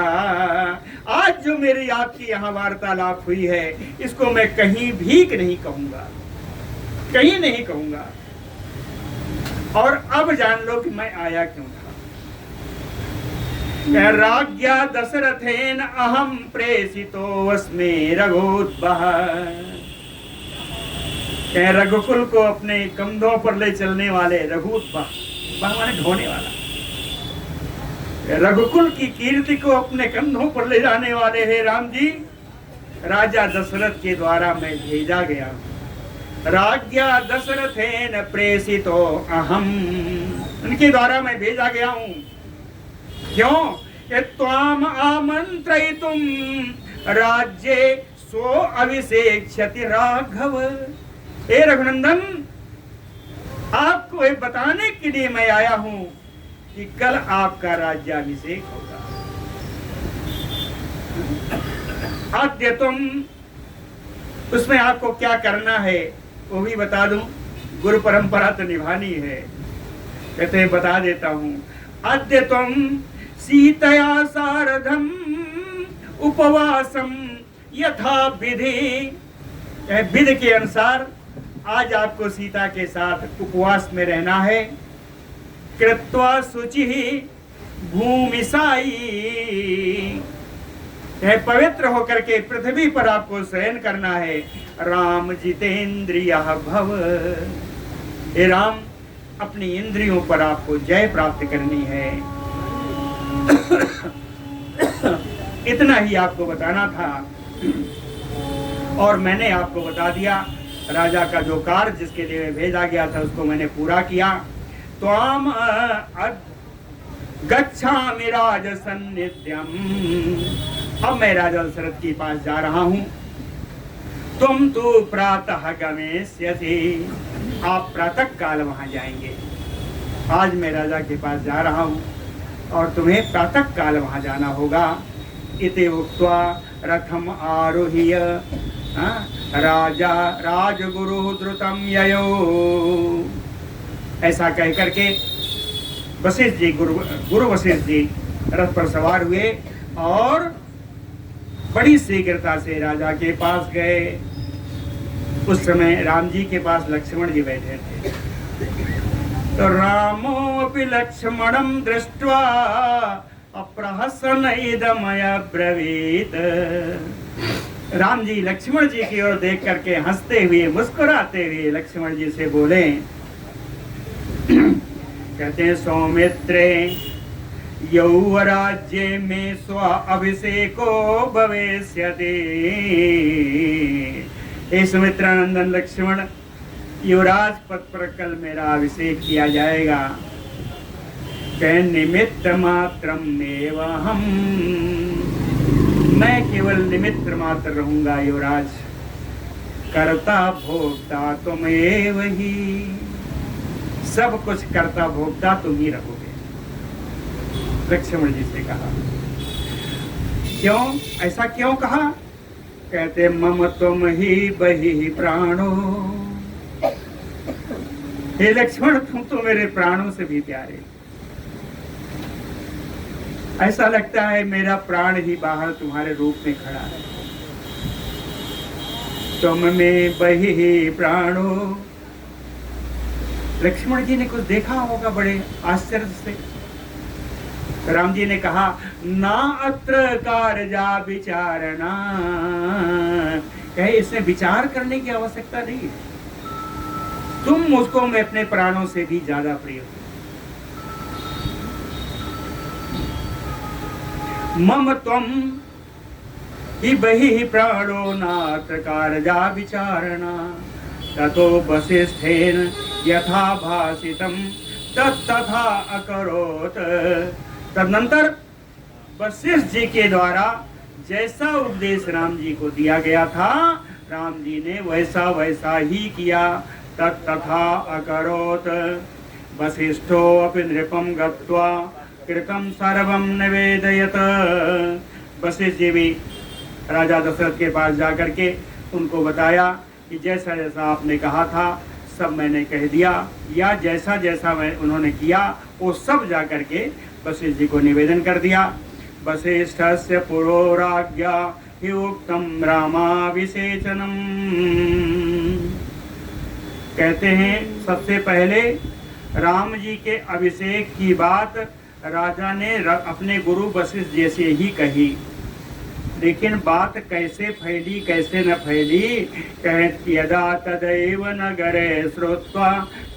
A: आज जो मेरी आपकी यहाँ वार्तालाप हुई है इसको मैं कहीं भी नहीं कहूंगा, कहीं नहीं कहूंगा। और अब जान लो कि मैं आया क्यों था। राज्ञा दशरथेन अहम प्रेषितो अस्मि रघुत्बः, रघुकुल को अपने कंधों पर ले चलने वाले रघुत्बः, माने ढोने वाला, रघुकुल की कीर्ति को अपने कंधों पर ले जाने वाले हैं राम जी, राजा दशरथ के द्वारा मैं भेजा गया। राज्ञा दशरथेन प्रेषितो अहम, उनके द्वारा मैं भेजा गया हूं। क्यों? कि त्वाम आमंत्रयितुम राज्ये सो अभिषेक्ष्यति राघव, हे रघुनंदन, आपको ये बताने के लिए मैं आया हूं कि कल आपका राज्याभिषेक होगा। आद्य तुम, उसमें आपको क्या करना है वो भी बता दूं, गुरु परंपरा तो निभानी है। कहते हैं बता देता हूं, आद्य तुम सीतया सारधम उपवासम यथा विधि, विधि के अनुसार आज आपको सीता के साथ उपवास में रहना है। कृत्वा शुचि भूमिसाई, पवित्र होकर के पृथ्वी पर आपको शयन करना है। राम जितेंद्रिय भव, हे राम, अपनी इंद्रियों पर आपको जय प्राप्त करनी है। इतना ही आपको बताना था और मैंने आपको बता दिया। राजा का जो कार्य जिसके लिए भेजा गया था उसको मैंने पूरा किया। त्वाम गच्छामि राज सन्निध्यम, अब मैं राजा दशरथ के पास जा रहा हूं। तुम तो प्रातः गमेष्यसि, आप प्रातः काल वहां जाएंगे। आज मैं राजा के पास जा रहा हूं और तुम्हें प्रातः काल वहां जाना होगा। इति उक्त्वा रथम आरोह्य राजा राजगुरु द्रुतम ययो, ऐसा कह करके वशिष्ठ जी, गुरु वशिष्ठ जी रथ पर सवार हुए और बड़ी शीघ्रता से राजा के पास गए। उस समय राम जी के पास लक्ष्मण जी बैठे थे। तो रामोऽपि लक्ष्मणं दृष्ट्वा अप्रहसन इदमय ब्रवीत, राम जी लक्ष्मण जी की ओर देख करके हंसते हुए मुस्कुराते हुए लक्ष्मण जी से बोले, कहते हैं सौमित्रे यौवराज्ये में स्व अभिषेको भविष्यति। हे सुमित्रानंदन लक्ष्मण, युवराज पद पर कल मेरा अभिषेक किया जाएगा। कह निमित्त मात्रम एव हम, मैं केवल निमित्त मात्र रहूंगा युवराज। कर्ता भोक्ता तुम एव ही, सब कुछ कर्ता भोक्ता तुम ही रहोगे। लक्ष्मण जी से कहा। क्यों ऐसा क्यों कहा? कहते मम तुम ही बहि प्राणो। हे लक्ष्मण, तुम तो मेरे प्राणों से भी प्यारे। ऐसा लगता है मेरा प्राण ही बाहर तुम्हारे रूप में खड़ा है। तुम में बहि प्राणो। लक्ष्मण जी ने कुछ देखा होगा बड़े आश्चर्य से। राम जी ने कहा, ना अत्र कारजा विचारना। कहे इसमें विचार करने की आवश्यकता नहीं। तुम मुझको मैं अपने प्राणों से भी ज्यादा प्रिय हो। मम त्वं हि बहिः प्राणो नात्र कारजा विचारणा। ततो वसिष्ठेन यथा भाषितं तथा अकरोत्। तदनंतर वशिष्ठ जी के द्वारा जैसा उपदेश राम जी को दिया गया था, राम जी ने वैसा वैसा ही किया। तथा अकरोत्। वसिष्ठो अपि नृपं गत्वा कृतं सर्वं निवेदयत। वशिष्ठ जी भी राजा दशरथ के पास जाकर के उनको बताया कि जैसा जैसा आपने कहा था सब मैंने कह दिया, या जैसा जैसा मैं उन्होंने किया वो सब जाकर के वशिष्ठ जी को निवेदन कर दिया। वसिष्ठस्य पुरोराज्ञा हि उक्तं रामाभिषेचनम्। कहते हैं सबसे पहले राम जी के अभिषेक की बात राजा ने अपने गुरु वशिष्ठ जी से ही कही। लेकिन बात कैसे फैली कैसे न फैली, कहे यदा तदैव नगरे श्रुत्वा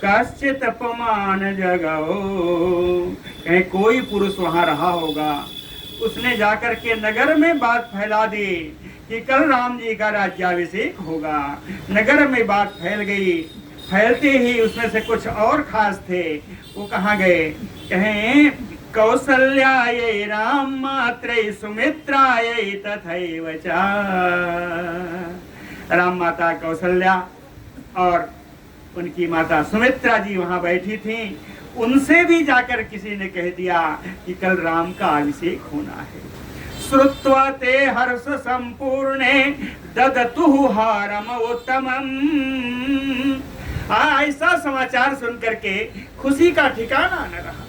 A: कश्चित् अपमान जगओ। कहे कोई पुरुष वहां रहा होगा, उसने जाकर के नगर में बात फैला दी कि कल राम जी का राज्याभिषेक होगा। नगर में बात फैल गई। फैलते ही उसमें से कुछ और खास थे, वो कहाँ गए? कहें कौसल्यायै राम मात्रै सुमित्रायै तथैव च। राम माता कौसल्या और उनकी माता सुमित्रा जी वहां बैठी थी। उनसे भी जाकर किसी ने कह दिया कि कल राम का अभिषेक होना है। श्रुत्वा ते हर्ष संपूर्णे ददतुहु हारम उत्तमम्। ऐसा समाचार सुन करके खुशी का ठिकाना न रहा।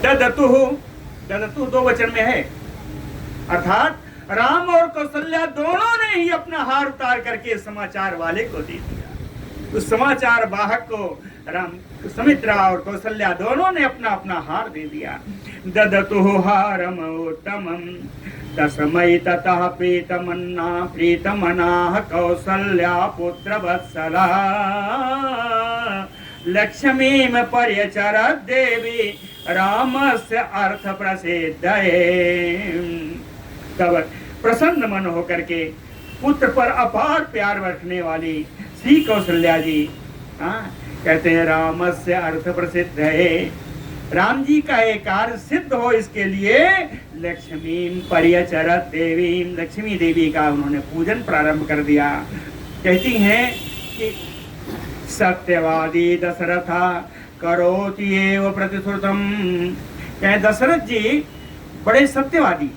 A: ददतुहु, ददतु दो वचन में है, अर्थात राम और कौशल्या दोनों ने ही अपना हार उतार करके समाचार वाले को दे दिया। उस समाचार वाहक को राम, सुमित्रा और कौशल्या दोनों ने अपना अपना हार दे दिया। ददतुहु हारम उत्तमम् तस्मै ततः प्रीतमनाः कौसल्या पुत्र वत्सला लक्ष्मीं पर्यचरत् देवी रामस्य अर्थ प्रसिद्धये। तब प्रसन्न मन होकर के पुत्र पर अपार प्यार रखने वाली श्री कौशल्या जी कहते हैं रामस्य अर्थ प्रसिद्ध है। राम जी का एक कार्य सिद्ध हो इसके लिए लक्ष्मीं पर्यचरत् देवी, लक्ष्मी देवी का उन्होंने पूजन प्रारंभ कर दिया। कहती हैं कि सत्यवादी दशरथ करोति एव प्रतिश्रुतम्। कहे दशरथ जी बड़े सत्यवादी,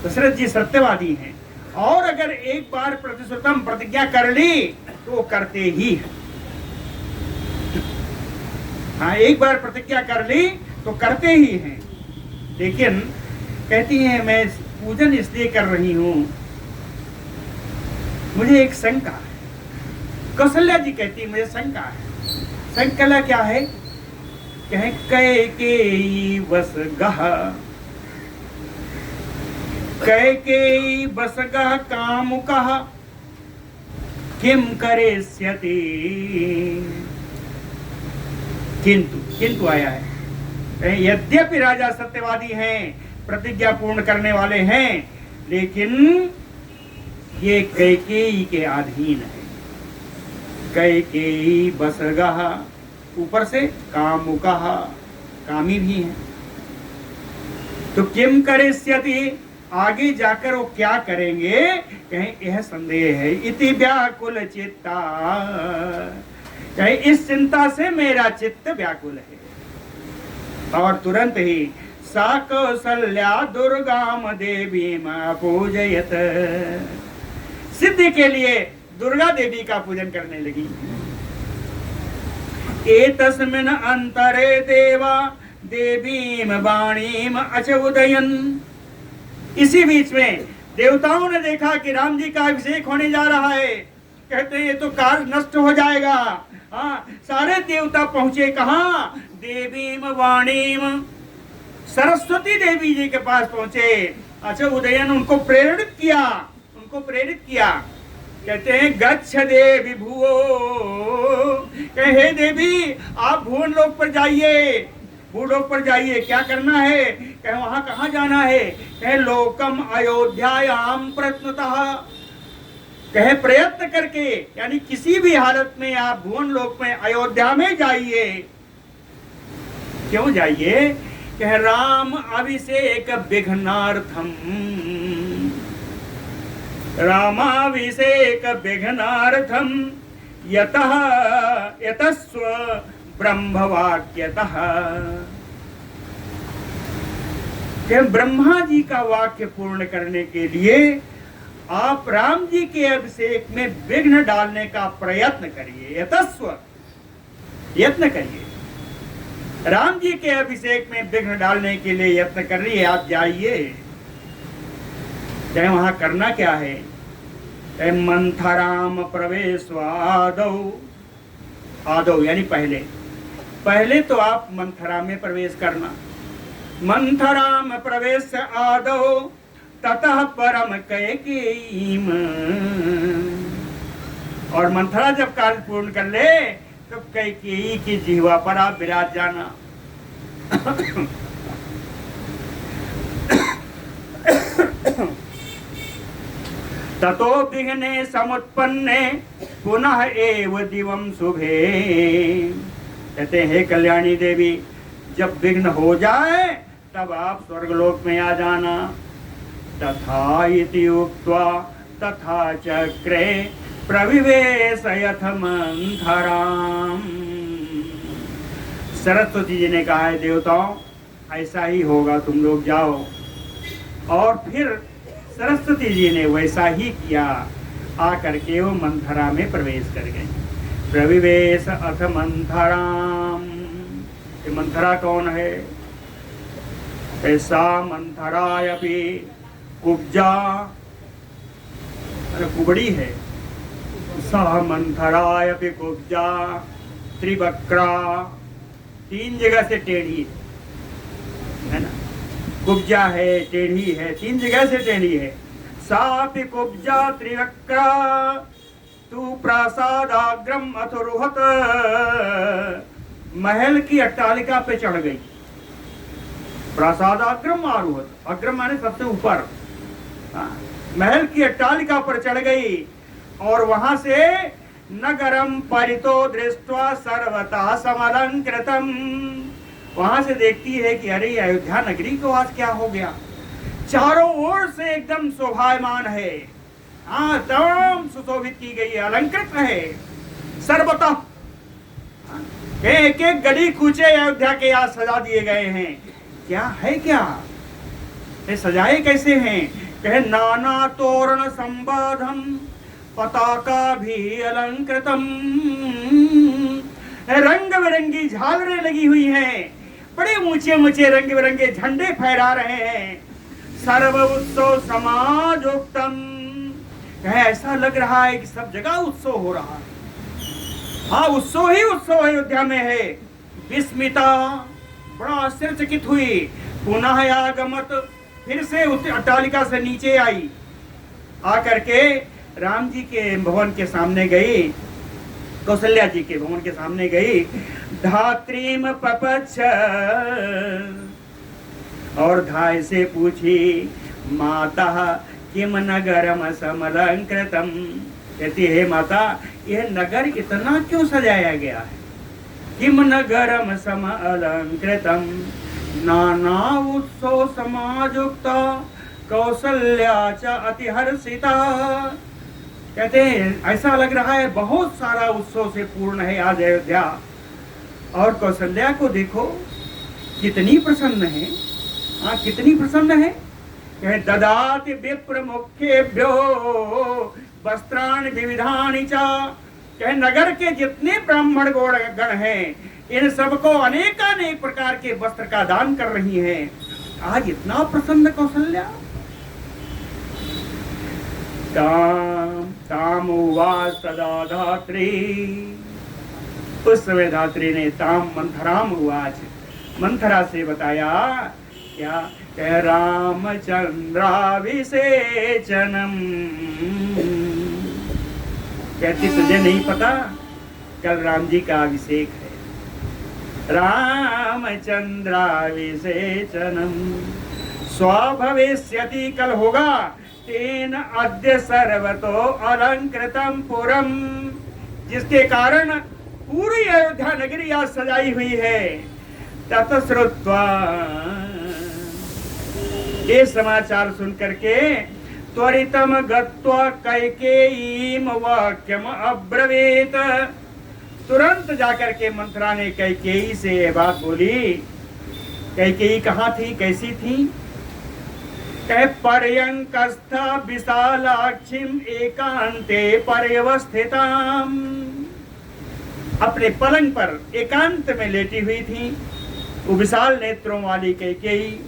A: दशरथ जी सत्यवादी हैं और अगर एक बार प्रतिश्रुतम प्रतिज्ञा कर ली तो वो करते ही हैं। एक बार प्रतिज्ञा कर ली तो करते ही हैं। लेकिन कहती हैं मैं पूजन इसलिए कर रही हूं, मुझे एक शंका है। कौशल्या जी कहती है मुझे शंका है। शंका क्या है? कहे कैकेयी वसगः, कैकेयी वसगः कामुकः किम करिष्यति। किंतु, किंतु आया है। यद्यपि राजा सत्यवादी हैं, प्रतिज्ञा पूर्ण करने वाले हैं, लेकिन ये कैकेयी के अधीन है। कैकेयी बसगः, ऊपर से कामुकः, कामी भी है। तो किम करिष्यति, आगे जाकर वो क्या करेंगे, कहीं यह संदेह है। इति व्याकुल चित्ता, कहीं इस चिंता से मेरा चित्त व्याकुल है। और तुरंत ही सा कौसल्या दुर्गाम देवी पूजयत, सिद्धि के लिए दुर्गा देवी का पूजन करने लगी। एतस्मिन् अंतरे देवा देवीम वाणीम अच उदयन, इसी बीच में देवताओं ने देखा कि राम जी का अभिषेक होने जा रहा है। कहते हैं ये तो कार्य नष्ट हो जाएगा। हाँ, सारे देवता पहुंचे कहाँ, देवीम वाणीम, सरस्वती देवी जी के पास पहुंचे। अच्छा, उदयन उनको प्रेरित किया, कहते हैं गच्छ देवी भुवो, कहे देवी आप भुवन लोक पर जाइए, भूलोक पर जाइए। क्या करना है, कहे वहां कहाँ जाना है, कहे लोकम अयोध्यायाम प्रत्नतः, कहे प्रयत्न करके, यानी किसी भी हालत में आप भुवन लोक में अयोध्या में जाइए। क्यों जाइए, कहे राम अभिषेक विघ्नार्थम, रामाभिषेक विघ्नार्थम यतः यतस्व ब्रह्मवाक्यतः, कि ब्रह्मा जी का वाक्य पूर्ण करने के लिए आप राम जी के अभिषेक में विघ्न डालने का प्रयत्न करिए। यतस्व, यत्न करिए, राम जी के अभिषेक में विघ्न डालने के लिए यत्न करिए, आप जाइए। चाहे वहां करना क्या है, मंथराम प्रवेशवादौ, आदौ यानी पहले तो आप मंथरा में प्रवेश करना। मंथराम प्रवेश आदौ ततः परम कैकेयीम, और मंथरा जब कार्य पूर्ण कर ले तो कैकेयी की जिह्वा पर आप विराज जाना। ततो विघ्ने समुत्पन्ने पुनः एव दिवम शुभे, कहते हैं कल्याणी देवी, जब विघ्न हो जाए तब आप स्वर्गलोक में आ जाना। तथा इति उक्त्वा तथा चक्रे प्रविवेशयथ मंथराम, सरस्वती जी ने कहा है देवताओं ऐसा ही होगा, तुम लोग जाओ। और फिर सरस्वती जी ने वैसा ही किया, आकर के वो मंथरा में प्रवेश कर गए। प्रविवेश अथ मंथराम, ये मंथरा कौन है, ऐसा मंथरायपि कुब्जा, अरे कुबड़ी है, सा मंथरायपि कुब्जा त्रिवक्रा, तीन जगह से टेढ़ी है ना, कुब्जा है, टेढ़ी है, तीन जगह से टेढ़ी है। सापि कुब्जा त्रिवक्रा तू प्रासादाग्रम अथरुहत, महल की अट्टालिका पे चढ़ गई। प्रासादाग्रम आरुहत, अग्रम माने सबसे ऊपर, महल की अट्टालिका पर चढ़ गई और वहां से नगरम परितो दृष्ट्वा सर्वतः समलंकृतम, वहां से देखती है कि अरे अयोध्या नगरी को आज क्या हो गया, चारों ओर से एकदम शोभायमान है। हाँ, तमाम सुशोभित की गई है, अलंकृत है सर्वतः। एक एक गली कूचे अयोध्या के आज सजा दिए गए हैं। क्या है, क्या ये सजाए कैसे हैं, कहे नाना तोरण संबाधम पताका भी अलंकृतम, रंग बिरंगी झालरें लगी हुई हैं, बड़े ऊंचे ऊंचे रंग बिरंगे झंडे फहरा रहे हैं। सर्व उत्सव समाजोक्तम, ऐसा लग रहा है कि सब जगह उत्सव हो रहा है। हाँ, उत्सव ही उत्सव अयोध्या में है। विस्मिता, बड़ा आश्चर्यचकित हुई। पुनः आगमत, फिर से अट्टालिका से नीचे आई, आकर के राम जी के भवन के सामने गई, कौशल्या जी के भवन के सामने गई। धात्रीम पपच्छ, और धाय से पूछी माता किम नगरम समलंकृतम। कहती है माता, यह नगर इतना क्यों सजाया गया है? किम नगरम समलंकृतम नाना उत्सव समायुक्त कौसल्या च अतिहर्षिता। कहते हैं ऐसा लग रहा है बहुत सारा उत्सव से पूर्ण है आज अयोध्या, और कौशल्या को देखो कितनी प्रसन्न है। हाँ, कितनी प्रसन्न है। कहे ददाति विप्र मुख्येभ्यो वस्त्राणि विविधानि च। कहे नगर के जितने ब्राह्मण गण हैं, इन सबको अनेकानेक प्रकार के वस्त्र का दान कर रही हैं। आज इतना प्रसन्न कौशल्या। ताम उवाच तदा धात्री। उस समय धात्री ने ताम मंथराम उवाच, मंथरा से बताया क्या? कह रामचंद्राभिषेचनम। कहती तुझे नहीं पता, कल राम जी का अभिषेक है। रामचंद्राभिषेचनम स्वभविष्यति, कल होगा। तेन अद्य सर्वतो अलंकृतम पुरम, जिसके कारण पूरी अयोध्या नगरी आज सजाई हुई है। ततश्रुत्वा, ये समाचार सुन करके त्वरितम गत्वा कैकेयीम वाक्यम अब्रवीत। तुरंत जाकर के मंथरा ने कैकेयी से ये बात बोली। कैकेयी कहाँ थी, कैसी थी? कह पर्यंकस्था विशालाक्षिम एकांते पर्यवस्थिताम। अपने पलंग पर एकांत में लेटी हुई थी वो विशाल नेत्रों वाली कैकेयी।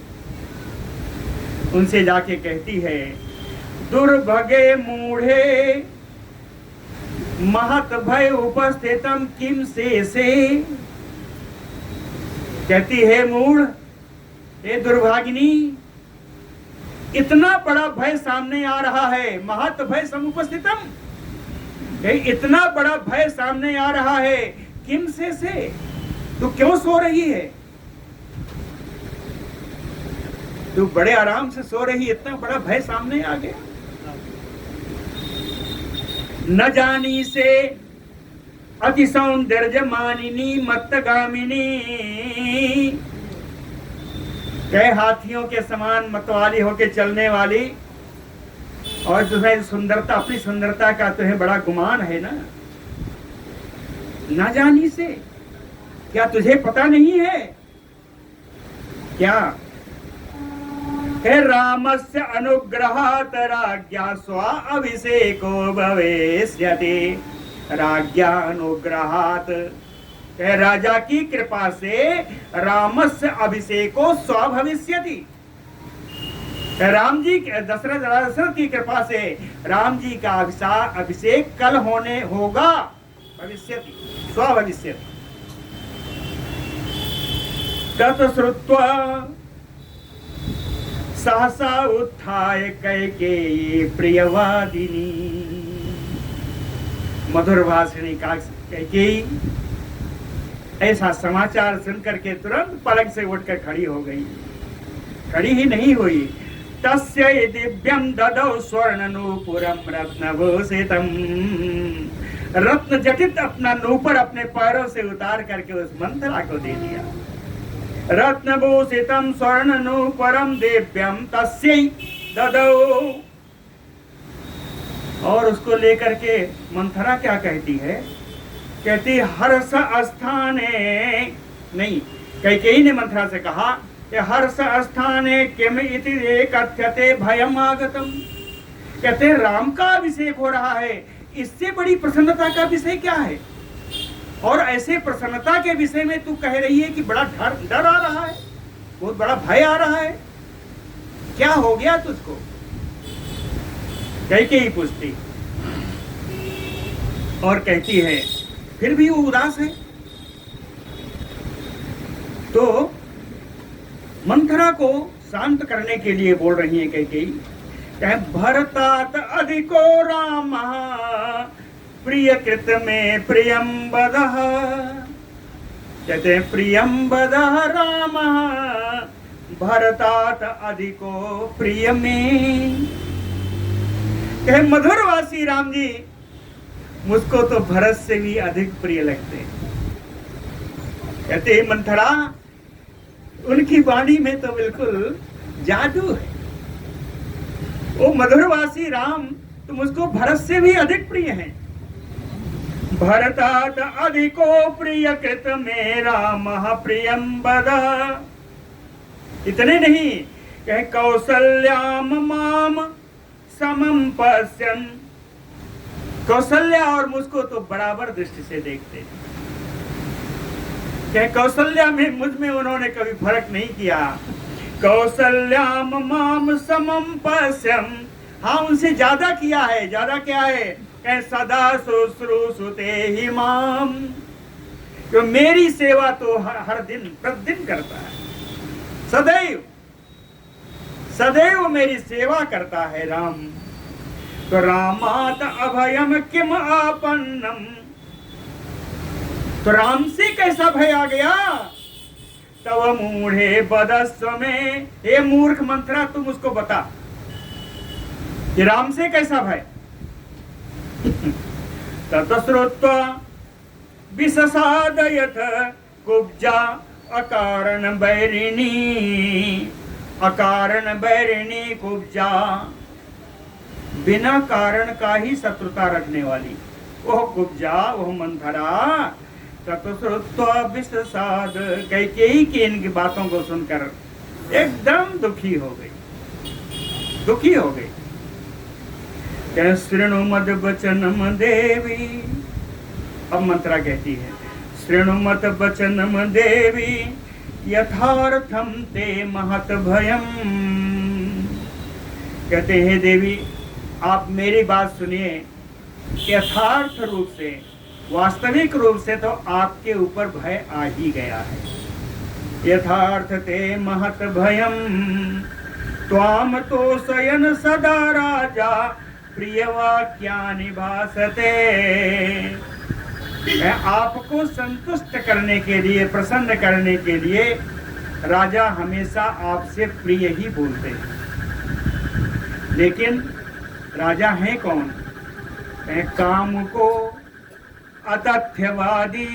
A: उनसे जाके कहती है दुर्भगे मूढ़े महत भय उपस्थितम किम से। कहती है मूढ़, हे दुर्भागिनी, इतना बड़ा भय सामने आ रहा है। महत भय समुपस्थितम, इतना बड़ा भय सामने आ रहा है। किम से तू क्यों सो रही है? तू बड़े आराम से सो रही, इतना बड़ा भय सामने आ गया। न जानी से अति सौंदर्य मानिनी मतगामिनी। कई हाथियों के समान मतवाली होके चलने वाली, और तुम्हें सुंदरता, अपनी सुंदरता का तुम्हें बड़ा गुमान है ना। न जानी से, क्या तुझे पता नहीं है क्या? रामस्य अनुग्रहात् राज्ञा स्वा अभिषेको भविष्यति। राज्ञा अनुग्रहात्, राजा की कृपा से रामस्य अभिषेको स्व भविष्यति। राम जी, दशरथ की कृपा से राम जी का अभिषेक कल होने होगा। भविष्यति, स्व भविष्यति। तत् श्रुत्वा सहसा उत्थाय कैकेयी प्रियवादिनी। मधुर भाषिणी कैकेयी ऐसा समाचार सुनकर के तुरंत पलंग से उठकर खड़ी हो गई। खड़ी ही नहीं हुई, तस्य दिव्यम ददौ स्वर्ण नूपुरम रत्नभूषितम। रत्न जटित अपना नूपुर अपने पैरों से उतार करके उस मंथरा को दे दिया। रत्नभूषितम स्वर्ण नूपुरम दिव्यम तस्यै ददौ। और उसको लेकर के मंथरा क्या कहती है? कहती हर्ष स्थाने, नहीं, कैकेयी ने मंथरा से कहा कि हर्ष स्थाने किम इति कथ्यते भयम आगतम। कहते राम का अभिषेक हो रहा है, इससे बड़ी प्रसन्नता का विषय क्या है? और ऐसे प्रसन्नता के विषय में तू कह रही है कि बड़ा डर आ रहा है, बहुत बड़ा भय आ रहा है, क्या हो गया तुझको? कैकेयी पूछती और कहती है फिर भी वो उदास है। तो मंथरा को शांत करने के लिए बोल रही है कैकेयी, भरतात अधिको राम प्रिय कृत में प्रियम बदः। कहते हैं प्रियम बदः राम भरतात अधिको प्रिय में। कहे मधुरवासी राम जी मुझको तो भरत से भी अधिक प्रिय लगते हैं। कहते हैं मंथरा उनकी वाणी में तो बिल्कुल जादू है। ओ मधुरवासी राम तो मुझको भरत से भी अधिक प्रिय हैं। भरतात अधिको प्रिय कृत मेरा महाप्रियम बदा। इतने नहीं कहे कौसल्याम माम समम पश्यन्। कौशल्या और मुझको तो बराबर दृष्टि से देखते हैं। कहे कौशल्या में मुझ में उन्होंने कभी फर्क नहीं किया। कौशल्याम माम समम पश्यन्। हाँ उनसे ज्यादा किया है। ज्यादा क्या है? कहे सदा शुश्रूषुते ही माम। जो मेरी सेवा तो हर दिन प्रतिदिन करता है। सदैव सदैव मेरी सेवा करता है राम। तो रामात अभयम किम आपन्नम। तो राम से कैसा भय आ गया? तव मूढ़े बदस्व में। हे मूर्ख मंथरा तुम उसको बता कि राम से कैसा भय? ततश्रुत्वा विससादयथ कुब्जा अकारण बैरिणी। अकारण बैरिणी कुब्जा। बिना कारण का ही शत्रुता रखने वाली वह कुब्जा वह मंथरा। ततश्रुत्वा विससाद। कैकेयी की इनकी बातों को सुनकर एकदम दुखी हो गई। दुखी हो गई। शृणु मद वचनम देवी। अब मंत्रा कहती है शृणु मत वचनम देवी यथार्थम ते महत भयम। कहते हैं देवी आप मेरी बात सुनिए। यथार्थ रूप से वास्तविक रूप से तो आपके ऊपर भय आ ही गया है। यथार्थ ते महत भयम त्वाम तो शयन सदा राजा प्रियवाक्यानि भासते। मैं आपको संतुष्ट करने के लिए प्रसन्न करने के लिए राजा हमेशा आपसे प्रिय ही बोलते हैं। लेकिन राजा हैं कौन? काम को अतथ्यवादी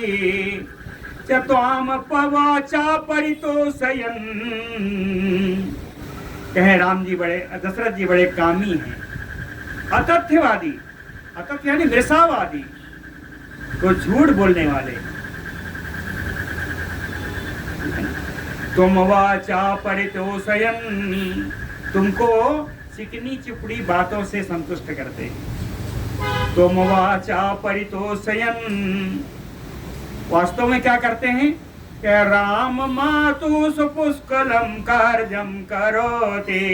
A: चत्वाम पवाचा परितोषयन्। कहे राम जी बड़े दशरथ जी बड़े कामी हैं। अतथ्यवादी अतथ्य यानी मृषावादी तो झूठ बोलने वाले। तुम वाचा परितोषयन्। तुमको चिकनी चुपड़ी बातों से संतुष्ट करते। तुम वाचा परितोषयन्। वास्तव में क्या करते हैं? क्या राम मातु सुपुष्कलम कार्यम करोति।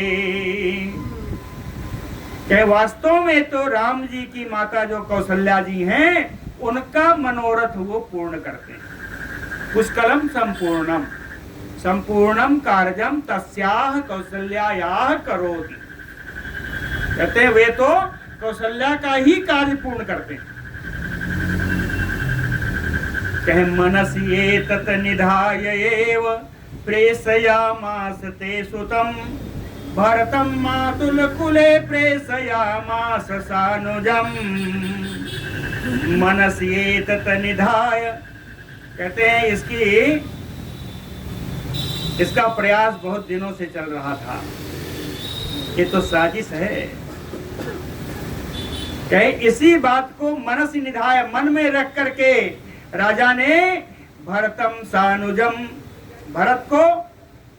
A: क्या वास्तव में तो राम जी की माता जो कौशल्या जी हैं उनका मनोरथ वो पूर्ण करते हैं। पुष्कलम संपूर्णम संपूर्णम कार्यम तस्याह कौशल्यायाः करोति। कहते हैं वे तो कौशल्या का ही कार्य पूर्ण करते हैं। कहे मनसि एतत् निधाय एव प्रेषयामास ते सुतम्। भरतम मातुल कुले प्रेषयामास सानुजम्। मनसि एतत् निधाय। कहते हैं इसका प्रयास बहुत दिनों से चल रहा था। ये तो साजिश है। कहे इसी बात को मनसि निधाय मन में रख करके राजा ने भरतम सानुजम भरत को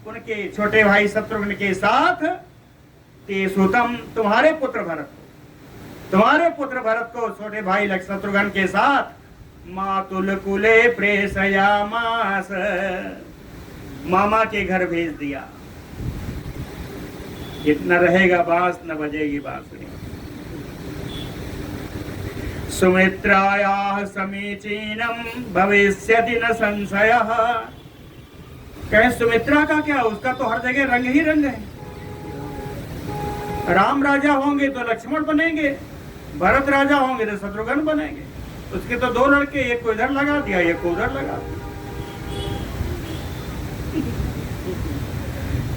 A: उनके छोटे भाई शत्रुघ्न के साथ ते सुतम तुम्हारे पुत्र भरत को छोटे भाई शत्रुघ्न के साथ मातुल कुले प्रेषयामास मामा के घर भेज दिया। इतना रहेगा बांस न बजेगी बांसुरी। सुमित्रायाः समीचीनम भविष्यति न संशयः। कहे सुमित्रा का क्या? उसका तो हर जगह रंग ही रंग है। राम राजा होंगे तो लक्ष्मण बनेंगे, भरत राजा होंगे तो शत्रुघ्न बनेंगे। उसके तो दो लड़के, एक को इधर लगा दिया एक को उधर लगा दिया।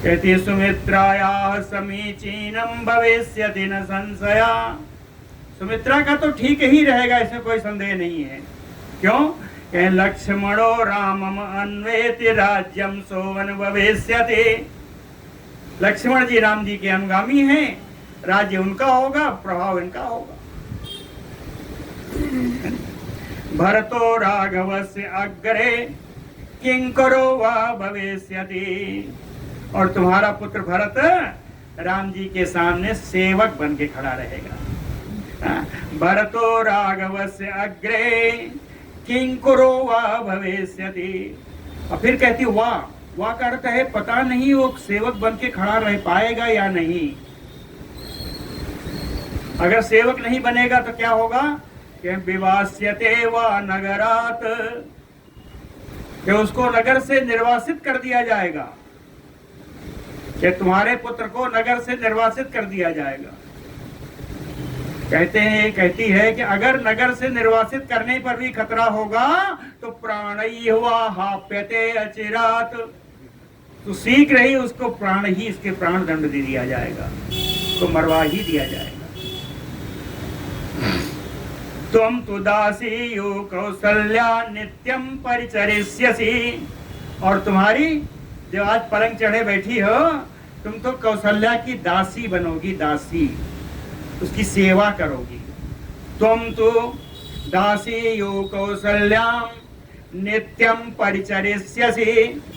A: कहती है सुमित्रायाः समीचीनम भविष्यति न संशया। सुमित्रा का तो ठीक ही रहेगा, इसमें कोई संदेह नहीं है। क्यों? कह लक्ष्मणो रामम अन्वेति राज्यम सोवन भविष्यति। लक्ष्मण जी राम जी के अनुगामी हैं, राज्य उनका होगा, प्रभाव इनका होगा। भरतो राघवस्य अग्रे किंकरो वा भविष्यति। और तुम्हारा पुत्र भरत राम जी के सामने सेवक बन के खड़ा रहेगा। भरतो राघवस्य अग्रे किंकरो वा भविष्यति। और फिर कहती वाह का अर्थ है पता नहीं वो सेवक बन के खड़ा रह पाएगा या नहीं। अगर सेवक नहीं बनेगा तो क्या होगा? कि विवास्यते वा नगरात, कि उसको नगर से निर्वासित कर दिया जाएगा, कि तुम्हारे पुत्र को नगर से निर्वासित कर दिया जाएगा। कहती है कि अगर नगर से निर्वासित करने पर भी खतरा होगा तो प्राणैर्वा हाप्यते अचिरात, तो शीघ्र ही उसको प्राण ही इसके प्राण दंड दे दिया जाएगा, तो मरवा ही दिया जाएगा। तुम तो दासी यो कौसल्या नित्यम परिचरिष्यसि। और तुम्हारी जो आज पलंग चढ़े बैठी हो, तुम तो कौशल्या की दासी बनोगी, दासी, उसकी सेवा करोगी। तुम तो दासी यो कौशल्याम नित्यम परिचरिष्यसि,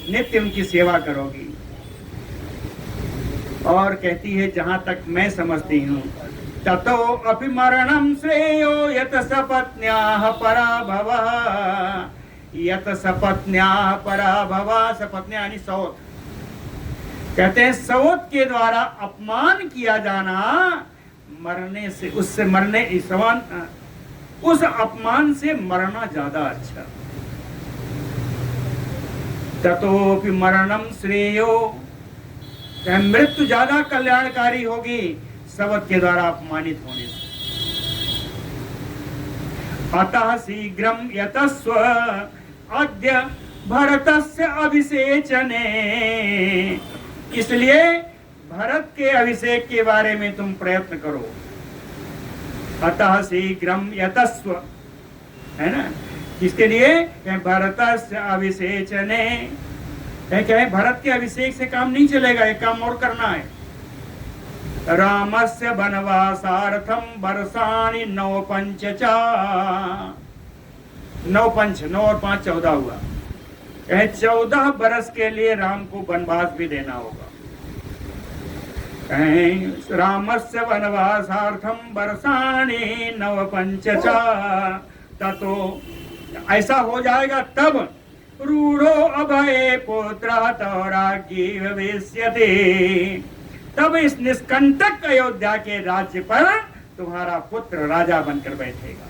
A: नित्य उनकी सेवा करोगी। और कहती है जहां तक मैं समझती हूँ, ततो अपि मरणं श्रेयो यत सपत्न्याः पराभवः, यत सपत्न्याः पराभवः। सपत्न्याः यानी सौत। कहते हैं सौत के द्वारा अपमान किया जाना मरने से, उससे मरने उस अपमान से मरना ज्यादा अच्छा। ततोपि मरणम श्रेयो, मृत्यु ज्यादा कल्याणकारी होगी शब्द के द्वारा अपमानित होने से। अतः शीघ्रम यतस्व अद्य भरतस्य अभिषेचने, इसलिए भरत के अभिषेक के बारे में तुम प्रयत्न करो। अतः शीघ्रम यतस्व, है ना, किसके लिए? भरतस्य अभिषेचने। क्या है? भरत के अभिषेक से काम नहीं चलेगा, एक काम और करना है। रामस्य वनवासार्थम वर्षाणि 9 पंच च, 9 पंच, 9 और 5 14 हुआ। 14 बरस के लिए राम को वनवास भी देना होगा। रामस्य वनवासार्थम वर्षाणि 9 पंच च, ततो ऐसा हो जाएगा तब रूढ़ो अभय पुत्र तौराज्ञी भविष्यति, तब इस निष्कंटक अयोध्या के राज्य पर तुम्हारा पुत्र राजा बनकर बैठेगा।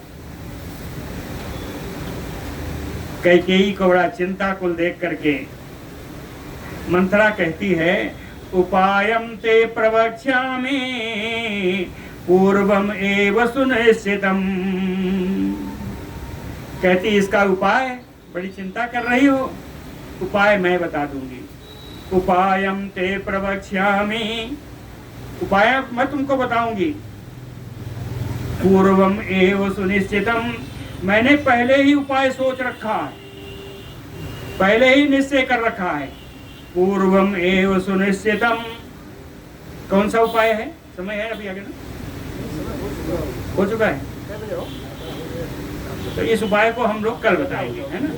A: कैकेयी को बड़ा चिंता कुल देख करके मंथरा कहती है, उपायम ते प्रवक्ष्यामि पूर्वम एव सुनिश्चितम। कहती इसका उपाय, बड़ी चिंता कर रही हो, उपाय मैं बता दूंगी। उपायम ते प्रवक्ष्यामि, उपाय मैं तुमको बताऊंगी। पूर्वम एव सुनिश्चितम, मैंने पहले ही उपाय सोच रखा है, पहले ही निश्चय कर रखा है। पूर्वम एव सुनिश्चितम, कौन सा उपाय है? समय है अभी आगे ना, हो चुका है, तो इस उपाय को हम लोग कल बताएंगे, है ना।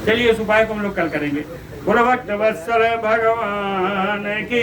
A: चलिए इस उपाय को हम लोग कल करेंगे। बोलो भक्त वत्सल भगवान की।